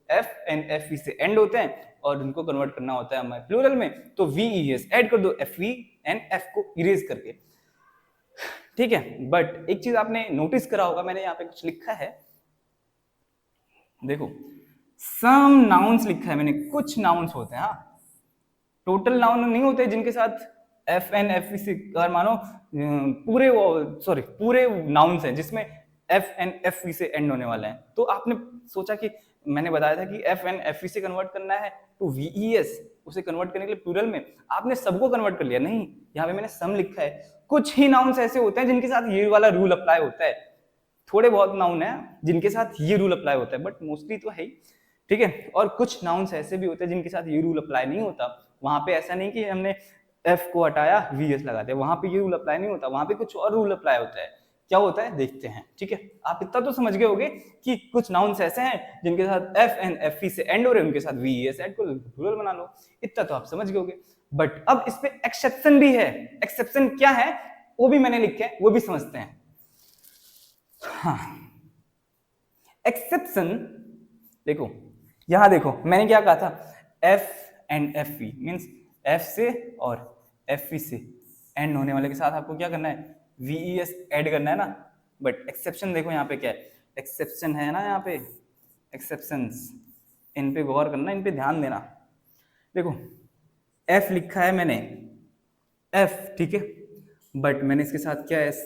एफ एंड एफ ई से एंड होते हैं और उनको कन्वर्ट करना होता है हमारे प्लूरल में, तो वीईएस ऐड कर दो एफ ई एंड एफ को इरेज करके। ठीक है, बट एक चीज आपने नोटिस करा होगा, मैंने यहाँ पे कुछ लिखा है, देखो सम नाउन्स लिखा है मैंने, कुछ नाउन्स होते हैं, हाँ टोटल नाउन नहीं होते जिनके साथ एफ एन एफ से, अगर मानो पूरे सॉरी पूरे नाउन्स हैं जिसमें एफ एन एफ से एंड होने वाले हैं, तो आपने सोचा कि मैंने बताया था कि एफ एन एफ से कन्वर्ट करना है टू वीईएस, उसे कन्वर्ट करने के लिए प्लूरल में आपने सबको कन्वर्ट कर लिया, नहीं, यहाँ पे मैंने सम लिखा है। कुछ ही नाउन्स ऐसे होते हैं जिनके साथ ये वाला रूल अप्लाई होता है, थोड़े बहुत नाउन है जिनके साथ ये रूल अप्लाई होता है, बट मोस्टली तो है ही। ठीक है, और कुछ नाउन्स ऐसे भी होते हैं जिनके साथ ये रूल अप्लाई नहीं होता, वहां पे ऐसा नहीं कि हमने एफ को हटाया वीएस लगा दिया, वहां पे ये रूल अप्लाई नहीं होता, वहां पे कुछ और रूल अप्लाई होता है। क्या होता है देखते हैं। ठीक है, आप इतना तो समझ गए होगे कि कुछ नाउन्स ऐसे हैं जिनके साथ एफ एंड एफ से एंड हो रहे हैं, उनके साथ वीएस ऐड कर रूल बना लो, इतना तो आप समझ गए होगे। बट अब इस पे एक्सेप्शन भी है, एक्सेप्शन क्या है वो भी मैंने लिखे हैं, वो भी समझते हैं। हाँ, एक्सेप्शन देखो, यहां देखो मैंने क्या कहा था, F and f E means F से और एफ ई से एंड होने वाले के साथ आपको क्या करना है, वीईएस ऐड करना है ना। बट एक्सेप्शन देखो यहाँ पे क्या है, एक्सेप्शन है ना, यहाँ पे एक्सेप्शंस, इन पे गौर करना, इन पे ध्यान देना। देखो एफ लिखा है मैंने, एफ ठीक है, बट मैंने इसके साथ क्या एस,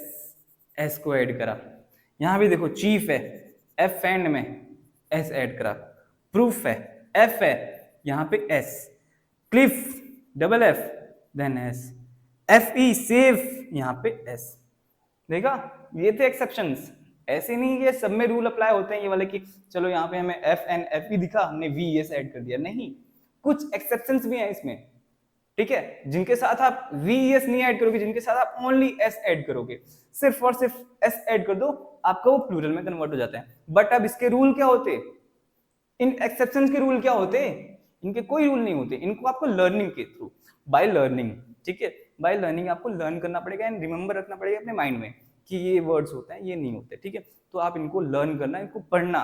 एस को ऐड करा। यहाँ भी देखो चीफ है, एफ एंड में एस ऐड करा, प्रूफ है, एफ है यहाँ पे S, cliff double F then S, F E safe यहाँ पे एस। देखा, ये थे एक्सेप्शंस। ऐसे नहीं कि सब में रूल अप्लाई होते हैं ये वाले कि चलो यहाँ पे हमें एफ एंड एफ ई दिखा, हमने वी एस ऐड कर दिया, नहीं, कुछ एक्सेप्शंस भी हैं इसमें। ठीक है, जिनके साथ आप वीएस नहीं ऐड करोगे, जिनके साथ आप ओनली एस ऐड करोगे, सिर्फ और सिर्फ एस ऐड कर दो, आपका वो प्लूरल में कन्वर्ट हो जाता है। बट अब इसके रूल क्या होते, इन एक्सेप्शंस के रूल क्या होते, इनके कोई रूल नहीं होते, इनको आपको लर्निंग के थ्रू, बाय लर्निंग, ठीक है, बाय लर्निंग आपको लर्न करना पड़ेगा एंड रिमेंबर रखना पड़ेगा अपने माइंड में कि ये वर्ड्स होते हैं, ये नहीं होते। ठीक है, तो आप इनको लर्न करना, इनको पढ़ना,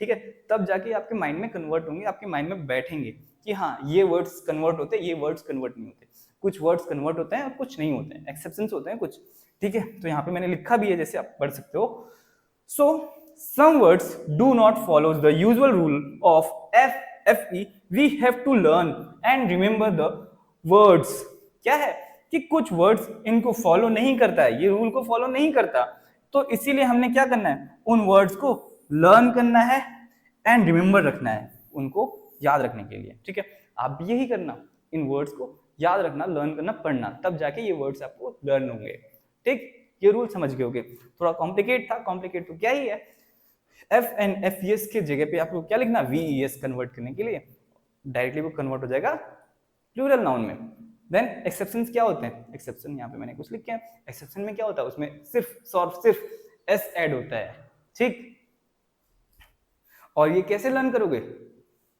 ठीक है, तब जाके आपके माइंड में कन्वर्ट होंगे, आपके माइंड में बैठेंगे कि हाँ ये वर्ड्स कन्वर्ट होते हैं, ये वर्ड्स कन्वर्ट नहीं होते, कुछ वर्ड्स कन्वर्ट होते हैं और कुछ नहीं होते हैं, एक्सेप्शंस होते हैं कुछ। ठीक है, तो यहाँ पे मैंने लिखा भी है, जैसे आप पढ़ सकते हो। सो some words do not follow the usual rule of FFE. We have to learn and remember the words. क्या है कि कुछ वर्ड्स इनको फॉलो नहीं करता है, ये रूल को फॉलो नहीं करता, तो इसीलिए हमने क्या करना है, उन वर्ड्स को लर्न करना है एंड रिमेंबर रखना है, उनको याद रखने के लिए। ठीक है, आप भी यही करना, इन वर्ड्स को याद रखना, लर्न करना, पढ़ना, तब जाके ये वर्ड्स आपको लर्न होंगे। ठीक, ये रूल समझ गए होगे। थोड़ा कॉम्प्लिकेट था, कॉम्प्लिकेट तो क्या ही है, F and f E S के जगह पे आपको क्या लिखना, वी ई एस कन्वर्ट करने के लिए डायरेक्टली वो कन्वर्ट हो जाएगा प्लूरल नाउन में। देन एक्सेप्शंस क्या होते हैं, एक्सेप्शन यहाँ पे मैंने कुछ लिखे हैं, एक्सेप्शन में क्या होता है, उसमें सिर्फ एस ऐड होता है। ठीक, और ये कैसे लर्न करोगे,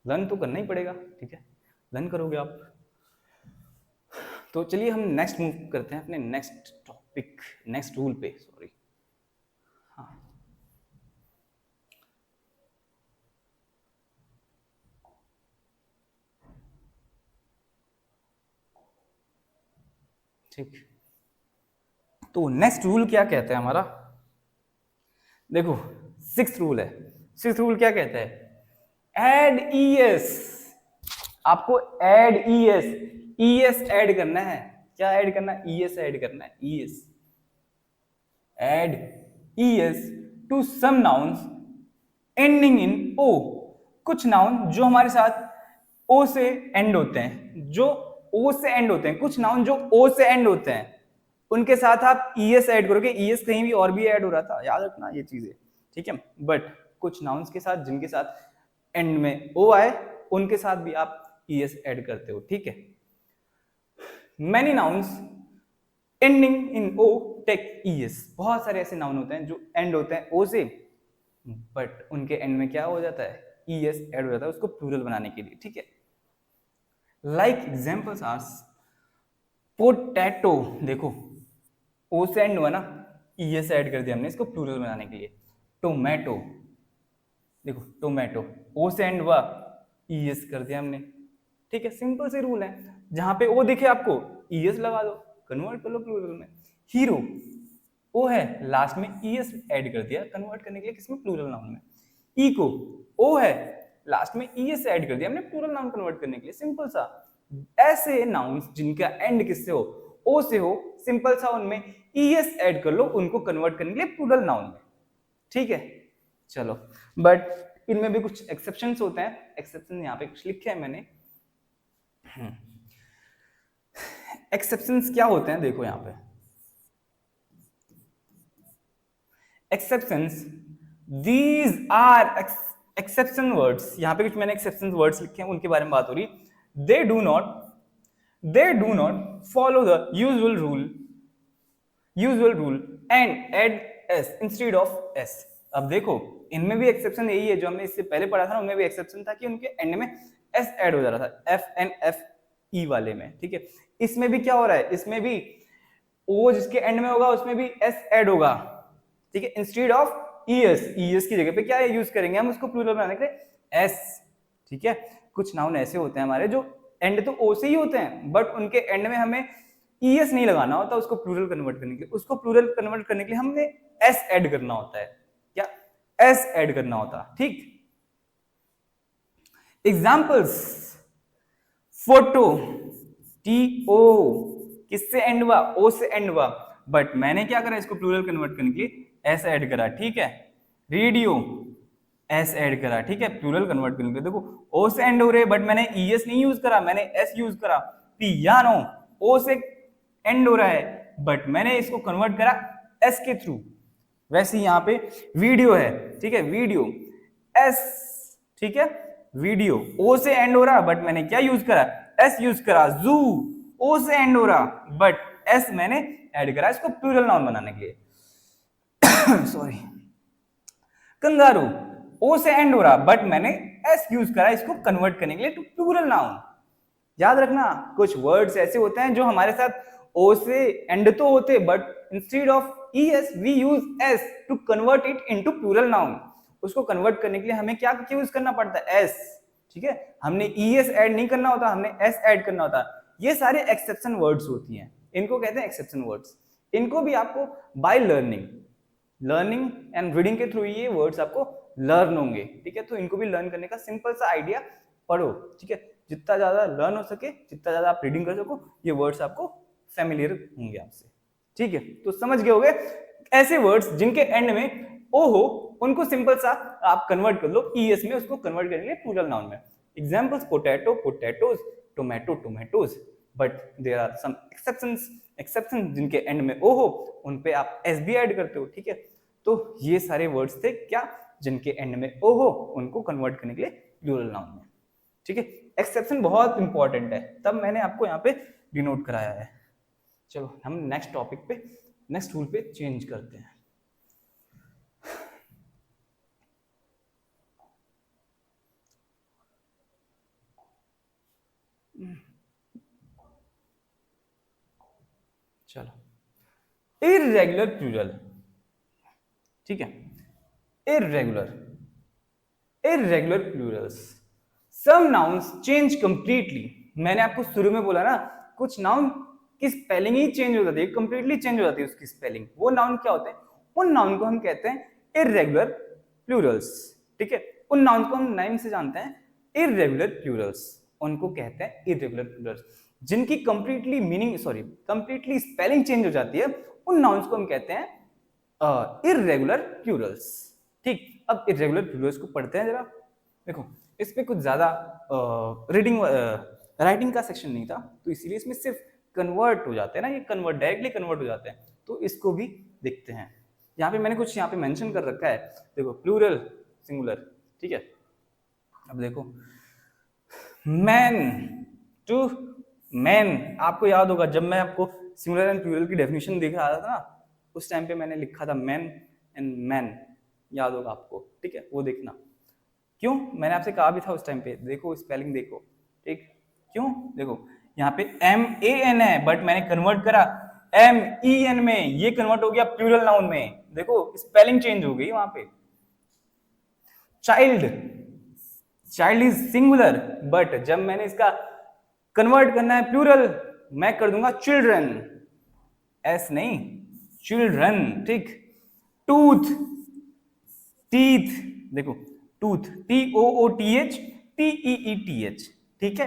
लर्न तो करना ही पड़ेगा। ठीक है, लर्न करोगे आप। तो चलिए हम नेक्स्ट मूव करते हैं अपने नेक्स्ट टॉपिक, नेक्स्ट रूल पे, सॉरी। हाँ, ठीक, तो नेक्स्ट रूल क्या कहते हैं हमारा, देखो सिक्स्थ रूल है। सिक्स्थ रूल क्या कहता है? Add E S. आपको एड ईएस, ईएस ऐड करना है। क्या ऐड करना है? ईएस ऐड करना है। ES, add ES to some nouns ending in O. कुछ नाउन जो हमारे साथ ओ से एंड होते हैं, जो ओ से एंड होते हैं, कुछ नाउन जो ओ से एंड होते हैं, उनके साथ आप ईएस ऐड करोगे। ईएस कहीं भी और भी ऐड हो रहा था, याद रखना ये चीजें, ठीक है। बट कुछ नाउन्स के साथ जिनके साथ एंड में ओ आए, उनके साथ भी आप ईएस ऐड करते हो, ठीक है। Many nouns ending in O take E S. बहुत सारे ऐसे नाउन होते हैं जो एंड होते हैं ओ से, बट उनके एंड में क्या हो जाता है? ईएस ऐड हो जाता है, उसको प्लूरल बनाने के लिए, ठीक है। Like examples are potato. देखो ओ से एंड हुआ ना, ईएस ऐड कर दिया हमने इसको प्लूरल बनाने के लिए। टोमेटो, देखो टोमेटो ओ से एंड हुआ, ईएस कर दिया हमने, ठीक है। सिंपल से रूल है, जहां पे ओ दिखे आपको ईएस लगा दो, कन्वर्ट कर लो प्लूरल में। हीरो ओ है, लास्ट में ईएस ऐड कर दिया कन्वर्ट करने के लिए, किसमें? प्लूरल नाउन में। इको ओ है, लास्ट में ईएस ऐड कर दिया हमने प्लूरल नाउन कन्वर्ट करने के लिए, सिंपल सा। ऐसे नाउन्स जिनका एंड किससे हो? ओ से हो, सिंपल सा उनमें ईएस ऐड कर लो, उनको कन्वर्ट करने के लिए प्लूरल नाउन में, ठीक है। चलो, बट इनमें भी कुछ एक्सेप्शंस होते हैं। एक्सेप्शन यहाँ पे कुछ लिखे हैं मैंने। एक्सेप्शंस क्या होते हैं? देखो यहाँ पे exceptions, these are exception words. यहाँ पे कुछ मैंने एक्सेप्शन वर्ड्स लिखे हैं, उनके बारे में बात हो रही। They do not follow the usual rule and add S instead of S. अब देखो इनमें भी एक्सेप्शन यही है जो हमने इससे पहले पढ़ा था ना, उनमें भी एक्सेप्शन था कि उनके एंड में एस ऐड हो जा रहा था, एफ एन एफ ई वाले में, ठीक है। इसमें भी क्या हो रहा है? इसमें भी ओ जिसके एंड में होगा उसमें भी एस ऐड होगा, ठीक है। इंस्टेड ऑफ ईएस, ईएस की जगह पे क्या यूज करेंगे हम उसको प्लूरल बनाने के लिए? एस, ठीक है। कुछ नाउन ऐसे होते हैं हमारे जो एंड तो ओ से ही होते हैं, बट उनके एंड में हमें ईएस नहीं लगाना होता उसको प्लूरल कन्वर्ट करने के लिए। उसको प्लूरल कन्वर्ट करने के लिए हमने एस ऐड करना होता है। क्या? एस ऐड करना होता, ठीक। एग्जाम्पल्स, फोटो, टी ओ किससे एंड हुआ? ओ से एंड हुआ, बट मैंने क्या करा? इसको प्लूरल कन्वर्ट करने के लिए एस ऐड करा, ठीक है। रेडियो एस ऐड करा, ठीक है, प्लूरल कन्वर्ट करने के लिए। देखो ओ से एंड हो रहे, बट मैंने ईएस नहीं यूज करा, मैंने एस यूज करा। पियानो ओ से एंड हो रहा है, बट मैंने इसको कन्वर्ट करा एस के थ्रू। वैसे यहां पे वीडियो है, ठीक है, वीडियो एस, ठीक है। वीडियो ओ से एंड हो रहा, बट मैंने क्या यूज करा? एस यूज करा। जू ओ से एंड हो रहा, बट एस मैंने ऐड करा इसको प्लूरल नाउन बनाने के लिए। सॉरी। कंगारू ओ से एंड हो रहा, बट मैंने एस यूज करा इसको कन्वर्ट करने के लिए टू प्लूरल नाउन। याद रखना, कुछ वर्ड्स ऐसे होते हैं जो हमारे साथ ओ से एंड तो होते, but instead of E S we use S to convert it into plural noun. उसको कन्वर्ट करने के लिए हमें क्या यूज करना पड़ता है? एस, ठीक है। हमने ईएस ऐड नहीं करना होता, हमने एस ऐड करना होता। ये सारे एक्सेप्शन वर्ड्स होती हैं, इनको कहते हैं एक्सेप्शन वर्ड्स। इनको भी आपको बाय लर्निंग एंड रीडिंग के थ्रू ये वर्ड्स आपको लर्न होंगे, ठीक है। तो इनको भी लर्न करने का सिंपल सा आइडिया पढ़ो, ठीक है। जितना ज्यादा लर्न हो सके, जितना ज्यादा आप रीडिंग कर सको, ये वर्ड्स आपको फेमिलियर होंगे आपसे, ठीक है। तो समझ गए होगे ऐसे वर्ड्स जिनके एंड में ओ हो, उनको सिंपल सा आप कन्वर्ट कर लो ईएस में, उसको कन्वर्ट करेंगे प्लूरल नाउन में। Examples, potato potatoes, tomato tomatoes, but there are some exceptions जिनके एंड में ओ हो, उन पे आप एस भी ऐड करते हो, ठीक है। तो ये सारे वर्ड्स थे क्या? जिनके एंड में ओ हो, उनको कन्वर्ट करने के लिए प्लूरल नाउन में, ठीक है। एक्सेप्शन बहुत इंपॉर्टेंट है, तब मैंने आपको यहाँ पे डिनोट कराया है। चलो हम नेक्स्ट टॉपिक पे, नेक्स्ट रूल पे चेंज करते हैं। चलो, इर्रेगुलर प्लूरल, ठीक है। Irregular plurals, some nouns change completely. मैंने आपको शुरू में बोला ना, कुछ नाउन की स्पेलिंग ही चेंज हो जाती है, कंप्लीटली चेंज हो जाती है उसकी स्पेलिंग। वो नाउन क्या होते हैं? उन नाउन को हम कहते हैं इररेगुलर प्लूरल्स, ठीक है। उन नाउन को हम नाम से जानते हैं इररेगुलर प्लूरल्स, उनको कहते हैं इररेगुलर प्लूरल्स। जिनकी completely meaning completely spelling change हो जाती है, उन नाउन्स को हम कहते हैं इररेगुलर प्लूरल्स, ठीक। अब इररेगुलर प्लूरल्स को पढ़ते हैं जरा। देखो इसमें कुछ ज्यादा रीडिंग राइटिंग का सेक्शन नहीं था, तो इसीलिए इसमें सिर्फ कन्वर्ट हो जाते हैं ना, ये कन्वर्ट डायरेक्टली कन्वर्ट हो जाते हैं, तो इसको भी देखते हैं। यहाँ पे मैंने कुछ यहाँ पे मेंशन कर रखा है, देखो प्लूरल सिंगुलर, ठीक है। अब देखो मैन टू मैन, आपको याद होगा जब मैं आपको सिंगुलर एंड प्लूरल की डेफिनेशन दिखा रहा था ना, उस टाइम पे मैंने लिखा था मैन एंड मैन, याद होगा आपको, ठीक है, वो देखना। क्यों मैंने आपसे कहा भी था उस टाइम पे, देखो स्पेलिंग देखो, ठीक। क्यों, देखो यहाँ पे MAN है, बट मैंने कन्वर्ट करा MEN में, ये कन्वर्ट हो गया प्लूरल नाउन में, देखो स्पेलिंग चेंज हो गई वहां पे। Child, child is singular, but जब मैंने इसका कन्वर्ट करना है प्लूरल, मैं कर दूंगा चिल्ड्रन, एस नहीं चिल्ड्रन, ठीक। टूथ, टीथ, देखो टूथ TOOTH TEETH, ठीक है।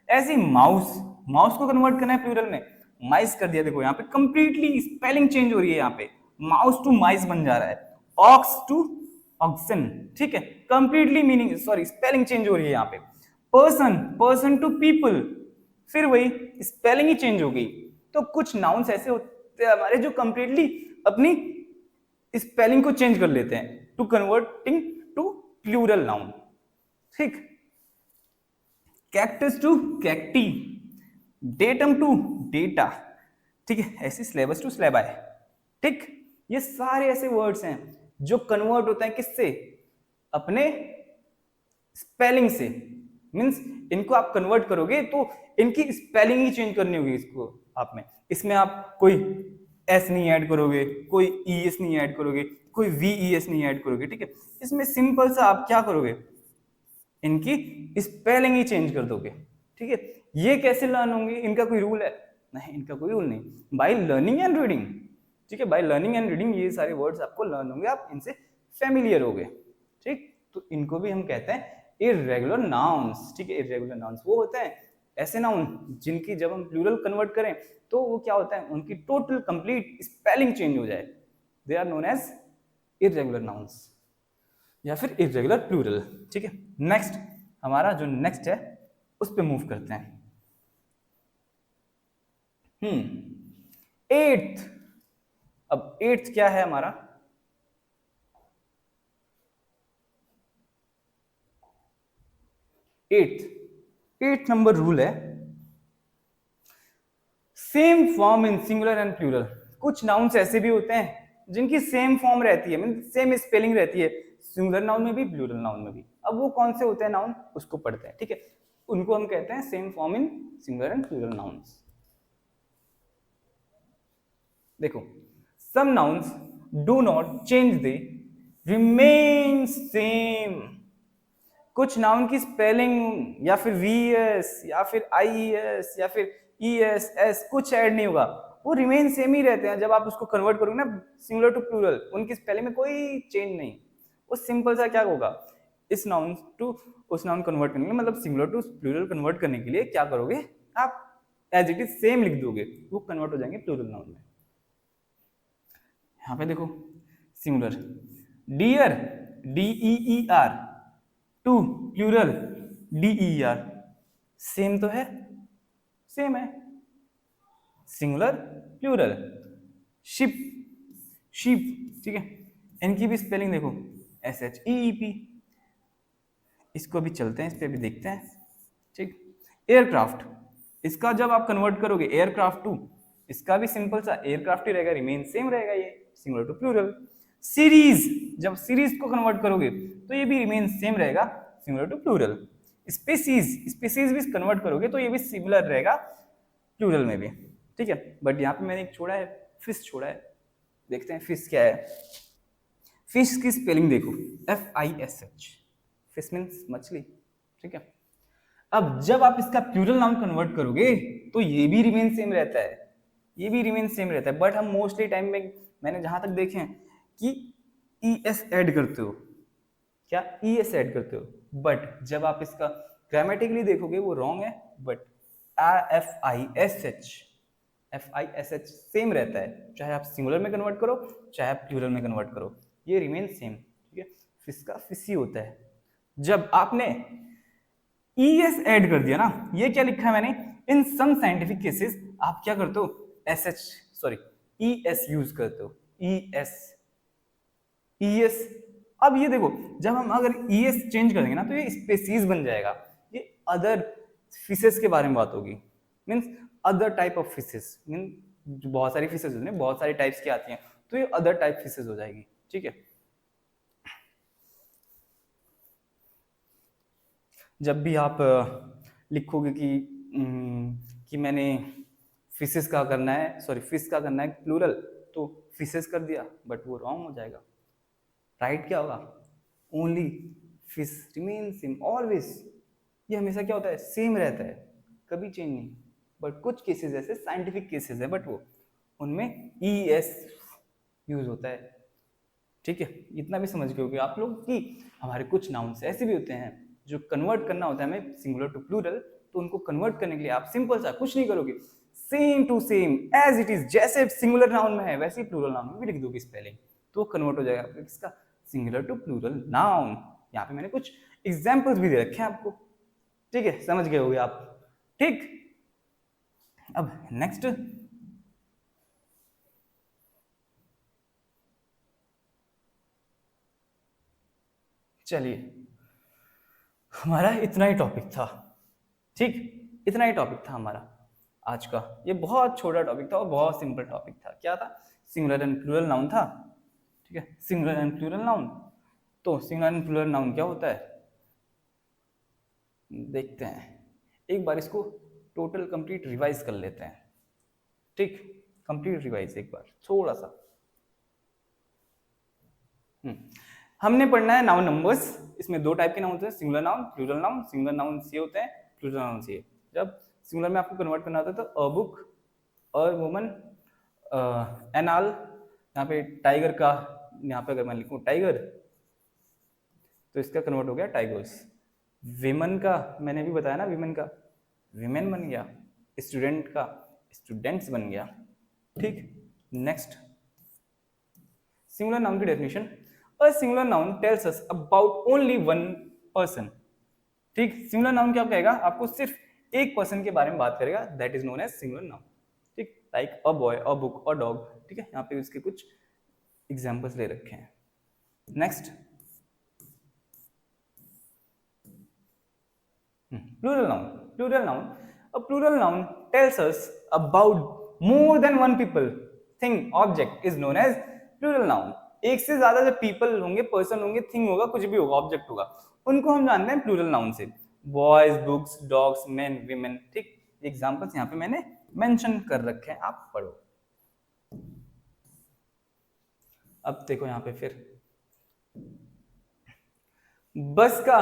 ऐसे माउस, माउस को कन्वर्ट करना है प्लूरल में, माइस कर दिया, देखो यहाँ पे कंप्लीटली स्पेलिंग चेंज हो रही है, यहाँ पे माउस टू माइस बन जा रहा है, ऑक्स टू ऑक्सन, ठीक है, कंप्लीटली मीनिंग स्पेलिंग चेंज हो रही है यहाँ पे। पर्सन, पर्सन टू पीपल, फिर वही स्पेलिंग ही चेंज हो गई। तो कुछ नाउन्स ऐसे होते हैं हमारे जो कंप्लीटली अपनी स्पेलिंग को चेंज कर लेते हैं to converting to plural noun, ठीक। Cactus to cacti, datum to data, ठीक है, ऐसे सिलेबस टू सिलेबाई, ठीक। ये सारे ऐसे वर्ड्स हैं जो कन्वर्ट होते हैं किससे, अपने स्पेलिंग से, मींस इनको आप कन्वर्ट करोगे तो इनकी स्पेलिंग ही चेंज करनी होगी इसको आप में। इसमें आप कोई एस नहीं ऐड करोगे, कोई ES नहीं ऐड करोगे, कोई VES नहीं ऐड करोगे, ठीक है। इसमें सिंपल सा आप क्या करोगे, इनकी स्पेलिंग ही चेंज कर दोगे, ठीक है। ये कैसे लर्न होंगे, इनका कोई रूल है नहीं, इनका कोई रूल नहीं, बाय लर्निंग एंड रीडिंग, ठीक है। बाय लर्निंग एंड रीडिंग ये सारे वर्ड्स आपको लर्न होंगे, आप इनसे फेमिलियर होगे, ठीक। तो इनको भी हम कहते हैं इररेगुलर नाउन्स, ठीक है। इररेगुलर नाउन्स वो होते हैं ऐसे नाउन जिनकी जब हम प्लूरल कन्वर्ट करें तो वो क्या होता है, उनकी टोटल कंप्लीट स्पेलिंग चेंज हो जाए, they are known as irregular nouns या फिर इररेगुलर प्लूरल, ठीक है। नेक्स्ट हमारा जो नेक्स्ट है उस पे मूव करते हैं। एट्थ, अब एट्थ क्या है हमारा, एट्थ नंबर रूल है same form in singular and plural. कुछ नाउन्स ऐसे भी होते हैं जिनकी सेम फॉर्म रहती है, मीन सेम स्पेलिंग रहती है, सिंगुलर नाउन में भी प्लूरल नाउन में भी। अब वो कौन से होते हैं नाउन, उसको पढ़ते हैं, ठीक है। उनको हम कहते हैं same form in singular and plural nouns. देखो some nouns do not change, they remain same. कुछ नाउन की स्पेलिंग या फिर VS या फिर IES या फिर ESS कुछ ऐड नहीं होगा, वो रिमेन सेम ही रहते हैं। जब आप उसको कन्वर्ट करोगे ना सिंगुलर टू प्लूरल, उनकी स्पेलिंग में कोई चेंज नहीं, वो सिंपल सा क्या होगा, इस नाउन टू उस नाउन कन्वर्ट करने के लिए, मतलब सिंगुलर टू प्लूरल कन्वर्ट करने के लिए क्या करोगे, आप एज इट इज सेम लिख दोगे, वो कन्वर्ट हो जाएंगे प्लूरल नाउन में। यहाँ पे देखो singular deer DEER to plural DER, same तो है, सेम है, सिंगुलर प्लूरल। शिप, शीप, ठीक है, इनकी भी स्पेलिंग देखो SHEEP। इसको भी चलते हैं, इस पे भी देखते हैं, ठीक। एयरक्राफ्ट, इसका जब आप कन्वर्ट करोगे एयरक्राफ्ट टू, इसका भी सिंपल सा एयरक्राफ्ट ही रहेगा, रिमेन सेम रहेगा, ये सिंगुलर टू प्लूरल। सीरीज, जब सीरीज को कन्वर्ट करोगे तो ये भी रिमेन सेम रहेगा, singular to plural. Species, species भी कन्वर्ट करोगे तो ये भी सिमिलर रहेगा प्लूरल में भी, ठीक है। बट यहाँ पे मैंने एक छोड़ा है, फिश छोड़ा है, देखते हैं फिश क्या है। फिश की स्पेलिंग देखो FISH, फिश मीन्स मछली, ठीक है। अब जब आप इसका प्लूरल नाउन कन्वर्ट करोगे तो ये भी रिमेन सेम रहता है, ये भी रिमेन सेम रहता है। बट हम मोस्टली टाइम में मैंने जहां तक देखे हैं कि ई एस ऐड करते हो, क्या ई एस ऐड करते हो, बट जब आप इसका ग्रामेटिकली देखोगे वो रॉन्ग है, but F I S H, F I S H same रहता है, चाहे आप सिंगुलर में कन्वर्ट करो चाहे आप प्लूरल में कन्वर्ट करो, ये रिमेन सेम, ठीक है। फिश का फिशी होता है। जब आपने ई एस ऐड कर दिया ना, ये क्या लिखा है मैंने, इन सम साइंटिफिक केसेस आप क्या करते हो, S H sorry E S use करते हो, ई एस, ई एस। अब ये देखो, जब हम अगर ई एस चेंज कर देंगे ना तो ये स्पेसीज बन जाएगा, ये अदर फिशेस के बारे में बात होगी, means other type of fishes, mean बहुत सारी फिशेस होती हैं, बहुत सारी टाइप्स की आती हैं, तो ये अदर टाइप फिशेस हो जाएगी, ठीक है। जब भी आप लिखोगे कि मैंने फिशेस का करना है, सॉरी फिश का करना है प्लूरल, तो फिशेस कर दिया, बट वो रॉन्ग हो जाएगा। राइट क्या होगा, only fish remain same always, ये हमेशा क्या होता है, सेम रहता है, कभी चेंज नहीं। बट कुछ केसेस ऐसे साइंटिफिक केसेस है, बट वो उनमें ई एस यूज होता है, ठीक है। इतना भी समझ गए होगे आप लोग कि हमारे कुछ नाउन्स ऐसे भी होते हैं जो कन्वर्ट करना होता है हमें सिंगुलर टू प्लूरल, तो उनको कन्वर्ट करने के लिए आप सिंपल सा कुछ नहीं करोगे, same to same as it is, जैसे सिंगुलर नाउन में है वैसे ही प्लूरल नाउन में भी लिख दोगे स्पेलिंग, तो कन्वर्ट हो जाएगा किसका, सिंगुलर टू प्लूरल नाउन। यहाँ पे मैंने कुछ एग्जाम्पल्स भी दे रखे हैं आपको, ठीक है, समझ गए होगे आप, ठीक। अब नेक्स्ट, चलिए हमारा इतना ही टॉपिक था, ठीक, इतना ही टॉपिक था हमारा आज का, ये बहुत छोटा टॉपिक था और बहुत सिंपल टॉपिक था। क्या था, सिंगुलर एंड प्लूरल नाउन था, ठीक है, सिंगुलर एंड प्लूरल नाउन। तो सिंगुलर एंड प्लूरल नाउन क्या होता है, देखते हैं एक बार, इसको टोटल कंप्लीट रिवाइज कर लेते हैं, ठीक, कंप्लीट रिवाइज एक बार थोड़ा सा। हमने पढ़ना है नाउन नंबर्स, इसमें दो टाइप के नाउन होते हैं, singular noun plural noun. Singular noun ये होते हैं, प्लूरल नाउन ये, जब सिंगुलर में आपको कन्वर्ट करना होता है तो अ बुक, अ वुमन, एनाल, यहाँ पे टाइगर का, यहाँ पे अगर मैं लिखूं टाइगर तो इसका कन्वर्ट हो गया टाइगर्स। विमन का मैंने भी बताया ना, विमन का विमेन बन गया, स्टूडेंट का स्टूडेंट्स बन गया, ठीक। नेक्स्ट, सिंगुलर नाउन की definition, a singular noun tells us about only one person, ठीक। सिंगुलर नाउन क्या कहेगा, आपको सिर्फ एक पर्सन के बारे में बात करेगा, that is known as singular noun, ठीक। Like a boy, a book, a dog, ठीक है, यहाँ पे इसके कुछ एग्जांपल्स ले रखे हैं। Next, plural noun, plural noun, a plural noun tells us about more than one people, thing, object is known as plural noun. एक से ज्यादा जब पीपल होंगे, पर्सन होंगे, थिंग होगा, कुछ भी होगा, ऑब्जेक्ट होगा, उनको हम जानते हैं प्लूरल नाउन से, boys, books, dogs, main, women, ठीक। एग्जांपल्स यहाँ पे मैंने मेंशन कर रखे हैं, आप पढ़ो। अब देखो यहाँ पे फिर बस का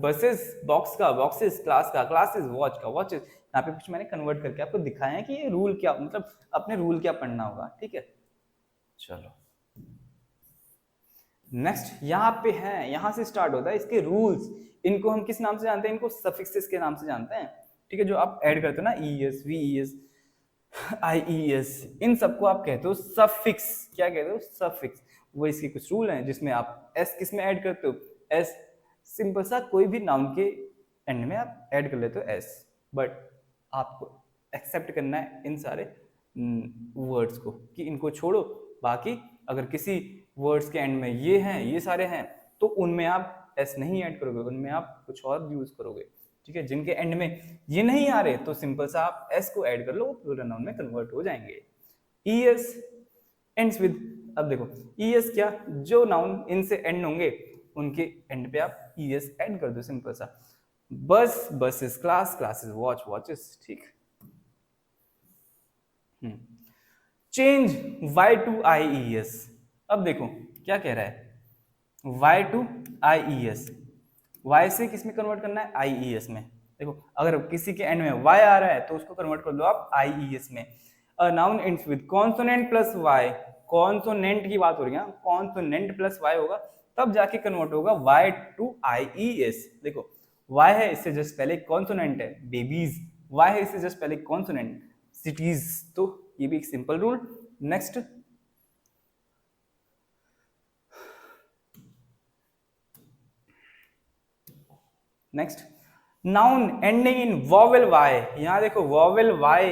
बसेस, बॉक्स का बॉक्सेस, क्लास का क्लासेस, वॉच का वॉचेस, यहाँ पे कुछ मैंने कन्वर्ट करके आपको दिखाया है कि ये रूल क्या, मतलब अपने रूल क्या पढ़ना होगा, ठीक है। चलो नेक्स्ट, यहाँ पे है, यहाँ से स्टार्ट होता है इसके रूल्स, इनको हम किस नाम से जानते हैं, इनको सफिक्सेस के नाम से जानते हैं, ठीक है, जो आप ऐड करते हो ना, e s, v e s, i E s, इन सबको आप कहते हो सफिक्स, क्या कहते हो, सफिक्स। वो इसके कुछ रूल हैं जिसमें आप एस किस में ऐड करते हो, एस सिंपल सा कोई भी नाउन के एंड में आप ऐड कर लेते हो एस, बट आपको एक्सेप्ट करना है इन सारे वर्ड्स को, कि इनको छोड़ो, बाकी अगर किसी वर्ड्स के एंड में ये हैं, ये सारे हैं, तो उनमें आप एस नहीं ऐड करोगे, उनमें आप कुछ और यूज करोगे, ठीक है। जिनके एंड में ये नहीं आ रहे तो सिंपल सा आप एस को ऐड कर लो, प्लूरल नाउन में कन्वर्ट हो जाएंगे। ई एस एंड्स विद, अब देखो ई एस क्या, जो नाउन इनसे एंड होंगे उनके एंड पे आप ई एस ऐड कर दो, सिंपल सा, bus, buses, class, classes, watch, watches, ठीक। Change Y to I E s, अब देखो क्या कह रहा है, y to I E s, y से किस में कन्वर्ट करना है, आई ई एस में। देखो अगर किसी के एंड में y आ रहा है तो उसको कन्वर्ट कर दो आप आई ई एस में। अ noun ends with consonant plus y, consonant की बात हो रही है, कॉन्सोनेंट प्लस वाई होगा तब जाके कन्वर्ट होगा Y to I E S. देखो वाई है, इससे जस्ट पहले कॉन्सोनेंट है बेबीज, वाई है इससे जस्ट पहले कॉन्सोनेंट सिटीज, तो ये भी एक simple rule. Next noun ending in vowel Y. यहाँ देखो वॉवेल वाई,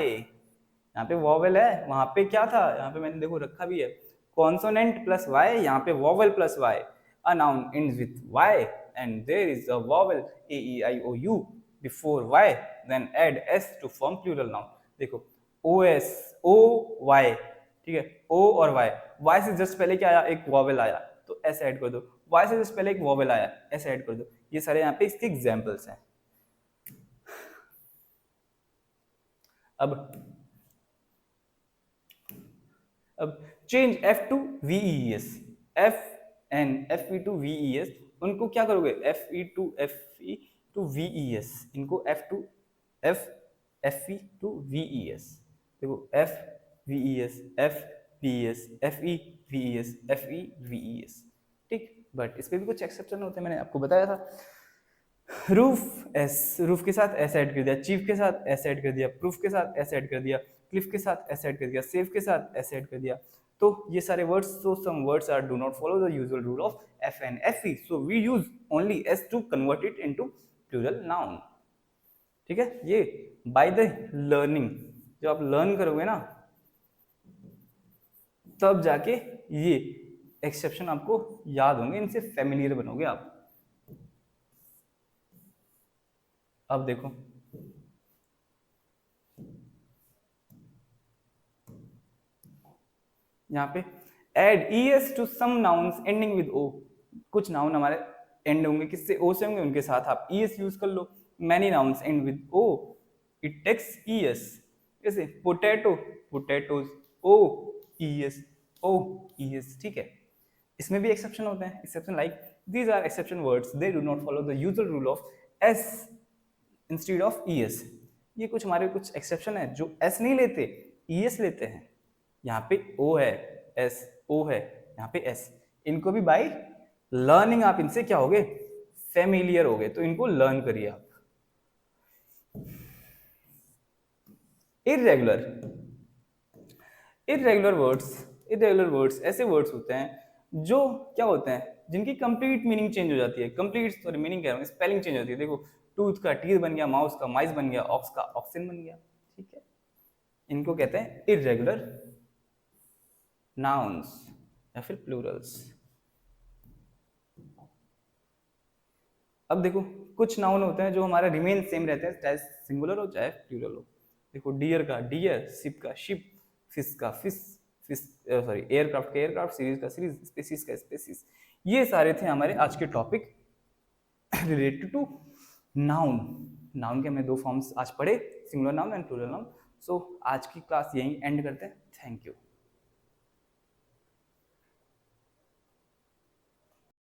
यहाँ पे वॉवेल है, वहां पे क्या था, यहाँ पे मैंने देखो रखा भी है कॉन्सोनेंट प्लस वाई, यहाँ पे vowel plus Y. A noun ends with Y and there is a vowel A E I O U before Y, then add S to form plural noun. देखो ओ एस ओ वाई, ठीक है, ओ और Y, Y से just पहले क्या आया, एक vowel आया तो एस ऐड कर दो, वाई से जस्ट पहले एक वॉवेल आया एस ऐड कर दो। ये सारे यहाँ पे इसके एग्जाम्पल्स हैं। अब change f to v e s, f and f e to v e s, उनको क्या करोगे f e to v e s, इनको f to f f e to v e s. देखो f v e s, f v s, F e v e s, F e v e s, ठीक। But इस पे भी कुछ एक्सेप्शन होते हैं, मैंने आपको बताया था। रूफ एस, रूफ के साथ एस ऐड कर दिया, चीफ के साथ एस ऐड कर दिया, प्रूफ के साथ एस ऐड कर दिया, क्लिफ के साथ एस ऐड कर दिया, सेफ के साथ एस ऐड कर दिया। तो ये सारे words, so some words are do not follow the usual rule of f and fe, so we use only s to convert it into plural noun, ठीक है। ये by the learning, जब आप लर्न करोगे ना तब जाके ये एक्सेप्शन आपको याद होंगे, इनसे फेमिलियर बनोगे आप। अब देखो यहाँ पे add es to some nouns ending with o, कुछ नाउन हमारे एंड होंगे किससे, o से होंगे, उनके साथ आप es यूज कर लो। Many nouns end with o, it takes es, जैसे potato, potatoes, o es, o es, ठीक है। इसमें भी एक्सेप्शन होते हैं, exception like these are exception words, they do not follow the usual rule of s instead of es। ये कुछ हमारे कुछ एक्सेप्शन है जो s नहीं लेते, es लेते हैं। यहाँ पे o है, s o है, यहाँ पे s, इनको भी बाय लर्निंग आप इनसे क्या होगे, फेमिलियर होगे, तो इनको लर्न करिए आप। इररेगुलर, इररेगुलर वर्ड्स ऐसे वर्ड्स होते हैं जो क्या होते हैं, जिनकी कंप्लीट मीनिंग चेंज हो जाती है, कंप्लीट सॉरी मीनिंग कह रहा हूँ, स्पेलिंग चेंज होती है। देखो टूथ का टीथ बन गया, माउस का माइस बन गया, ऑक्स का ऑक्सिन बन गया, ठीक है। इनको कहते हैं इररेगुलर नाउन्स या फिर प्लूरल्स। अब देखो कुछ नाउन होते हैं जो हमारा रिमेन सेम रहते हैं, चाहे सिंगुलर हो चाहे प्लूरल हो। देखो डियर का डियर, शिप का शिप, फिश का फिश, फिश सॉरी एयरक्राफ्ट का एयरक्राफ्ट, सीरीज का सीरीज, स्पीसीज का स्पीसीज। ये सारे थे हमारे आज के topic related to noun. Noun के हमने दो फॉर्म्स आज पढ़े, singular noun and plural noun. So आज की क्लास यहीं एंड करते हैं। Thank you.